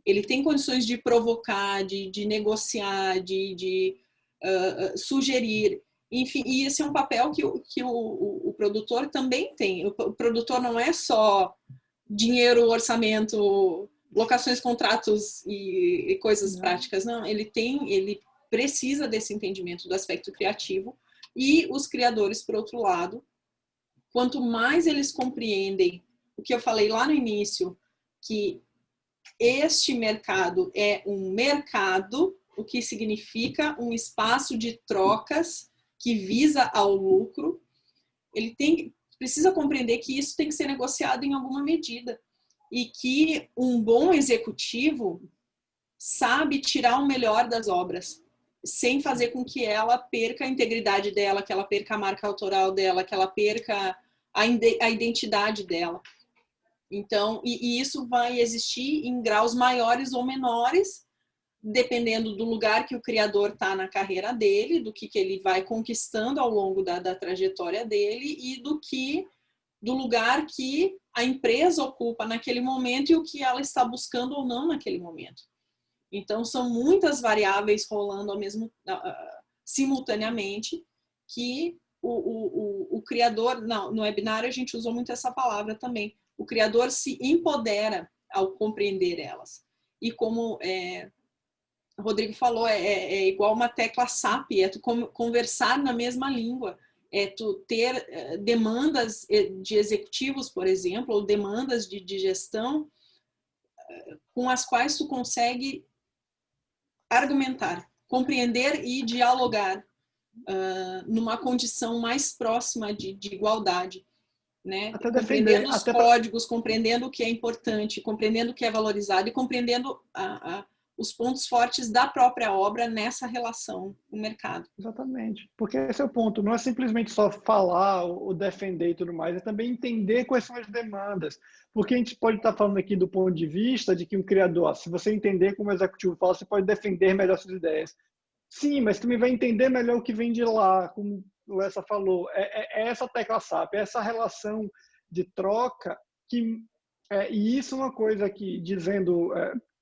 Ele tem condições de provocar, de negociar, de sugerir. Enfim, e esse é um papel que o produtor também tem. O produtor não é só dinheiro, orçamento, locações, contratos e coisas práticas, não. Ele precisa desse entendimento do aspecto criativo, e os criadores, por outro lado, quanto mais eles compreendem o que eu falei lá no início, que este mercado é um mercado, o que significa um espaço de trocas que visa ao lucro, ele precisa compreender que isso tem que ser negociado em alguma medida, e que um bom executivo sabe tirar o melhor das obras, sem fazer com que ela perca a integridade dela, que ela perca a marca autoral dela, que ela perca a identidade dela. Então, e isso vai existir em graus maiores ou menores, dependendo do lugar que o criador está na carreira dele, do que ele vai conquistando ao longo da trajetória dele, e do lugar que a empresa ocupa naquele momento e o que ela está buscando ou não naquele momento. Então, são muitas variáveis rolando simultaneamente, que o criador, no webinário a gente usou muito essa palavra também, o criador se empodera ao compreender elas. E como o Rodrigo falou, é igual uma tecla SAP, é tu conversar na mesma língua. é tu ter demandas de executivos, por exemplo, ou demandas de gestão com as quais tu consegue argumentar, compreender e dialogar numa condição mais próxima de igualdade, né? Até Compreendendo defender, os códigos, compreendendo o que é importante, compreendendo o que é valorizado e compreendendo os pontos fortes da própria obra nessa relação com o mercado. Exatamente. Porque esse é o ponto. Não é simplesmente só falar ou defender e tudo mais, é também entender quais são as demandas. Porque a gente pode estar falando aqui do ponto de vista de que um criador, se você entender como o executivo fala, você pode defender melhor suas ideias. Sim, mas também vai entender melhor o que vem de lá, como o Lessa falou. É essa tecla SAP, é essa relação de troca que... e isso é uma coisa que, dizendo...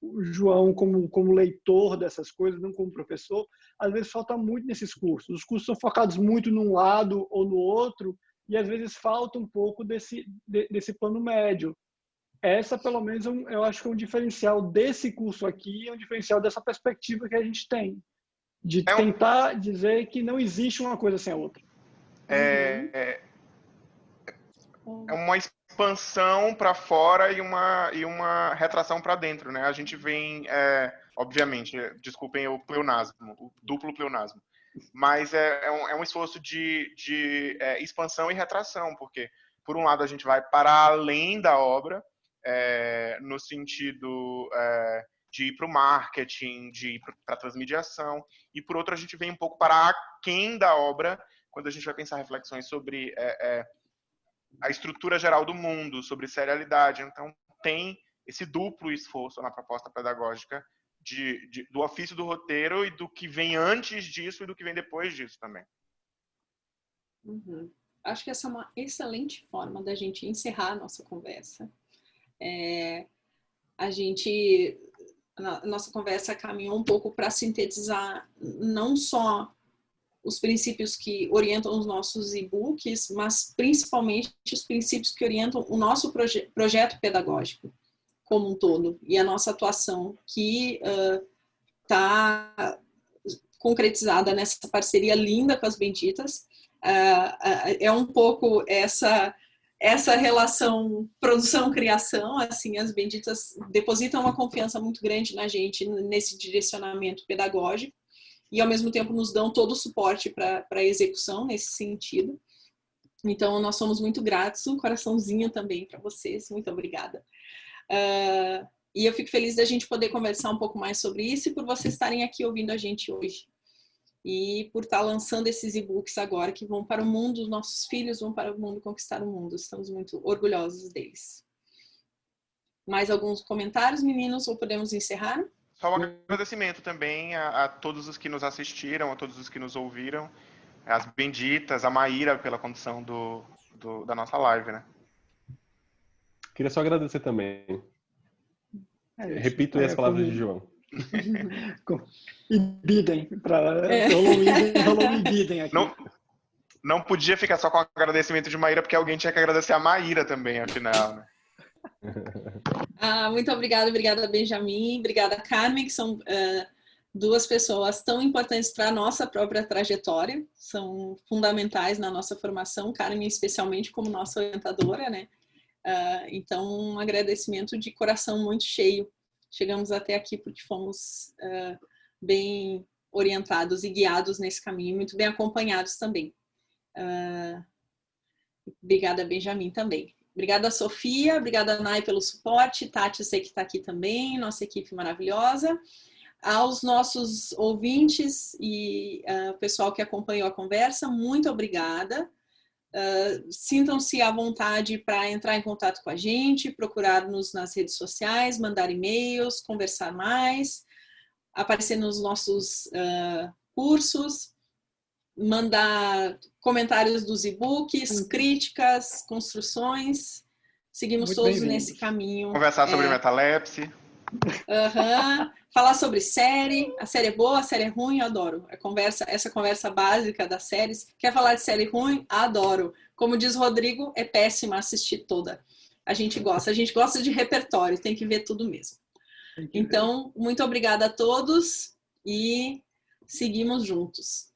o João como leitor dessas coisas, não como professor, às vezes falta muito nesses cursos. Os cursos são focados muito num lado ou no outro e às vezes falta um pouco desse plano médio. Essa, pelo menos, eu acho que é um diferencial desse curso aqui, é um diferencial dessa perspectiva que a gente tem, de tentar dizer que não existe uma coisa sem a outra. É uma expansão para fora e uma retração para dentro, né? A gente vem, obviamente, desculpem o pleonasmo, o duplo pleonasmo, mas é um esforço de expansão e retração, porque, por um lado, a gente vai para além da obra, no sentido de ir para o marketing, de ir para a transmediação, e, por outro, a gente vem um pouco para aquém da obra, quando a gente vai pensar reflexões sobre a estrutura geral do mundo, sobre serialidade. Então, tem esse duplo esforço na proposta pedagógica do ofício do roteiro e do que vem antes disso e do que vem depois disso também. Uhum. Acho que essa é uma excelente forma da gente encerrar a nossa conversa. A nossa conversa caminhou um pouco para sintetizar não só os princípios que orientam os nossos e-books, mas principalmente os princípios que orientam o nosso projeto pedagógico como um todo e a nossa atuação, que está concretizada nessa parceria linda com as Benditas. É um pouco essa relação produção-criação, assim, as Benditas depositam uma confiança muito grande na gente nesse direcionamento pedagógico, e ao mesmo tempo nos dão todo o suporte para a execução nesse sentido. Então, nós somos muito gratos, um coraçãozinho também para vocês, muito obrigada. E eu fico feliz da gente poder conversar um pouco mais sobre isso e por vocês estarem aqui ouvindo a gente hoje. E por estar lançando esses e-books agora, que vão para o mundo, os nossos filhos vão para o mundo, conquistar o mundo. Estamos muito orgulhosos deles. Mais alguns comentários, meninos, ou podemos encerrar? Só um agradecimento também a todos os que nos assistiram, a todos os que nos ouviram, as Benditas, a Maíra pela condução da nossa live, né? Queria só agradecer também. Repito aí as palavras de João. Ibidem, rolou um ibidem aqui. Não podia ficar só com o agradecimento de Maíra, porque alguém tinha que agradecer a Maíra também, afinal, né? Muito obrigada, Benjamin, obrigada, Carmen, que são duas pessoas tão importantes para a nossa própria trajetória, são fundamentais na nossa formação, Carmen especialmente como nossa orientadora, né? Então, um agradecimento de coração muito cheio. Chegamos até aqui porque fomos bem orientados e guiados nesse caminho, muito bem acompanhados também. Obrigada, Benjamin, também. Obrigada, Sofia. Obrigada, Nai, pelo suporte. Tati, eu sei que está aqui também. Nossa equipe maravilhosa. Aos nossos ouvintes e pessoal que acompanhou a conversa, muito obrigada. Sintam-se à vontade para entrar em contato com a gente, procurar-nos nas redes sociais, mandar e-mails, conversar mais, aparecer nos nossos cursos, mandar comentários dos e-books, críticas, construções. Seguimos muito todos nesse caminho. Conversar sobre metalepse. Falar sobre série. A série é boa, a série é ruim, eu adoro. Essa conversa básica das séries. Quer falar de série ruim? Adoro. Como diz Rodrigo, é péssima assistir toda. A gente gosta de repertório, tem que ver tudo mesmo. Então, muito obrigada a todos e seguimos juntos.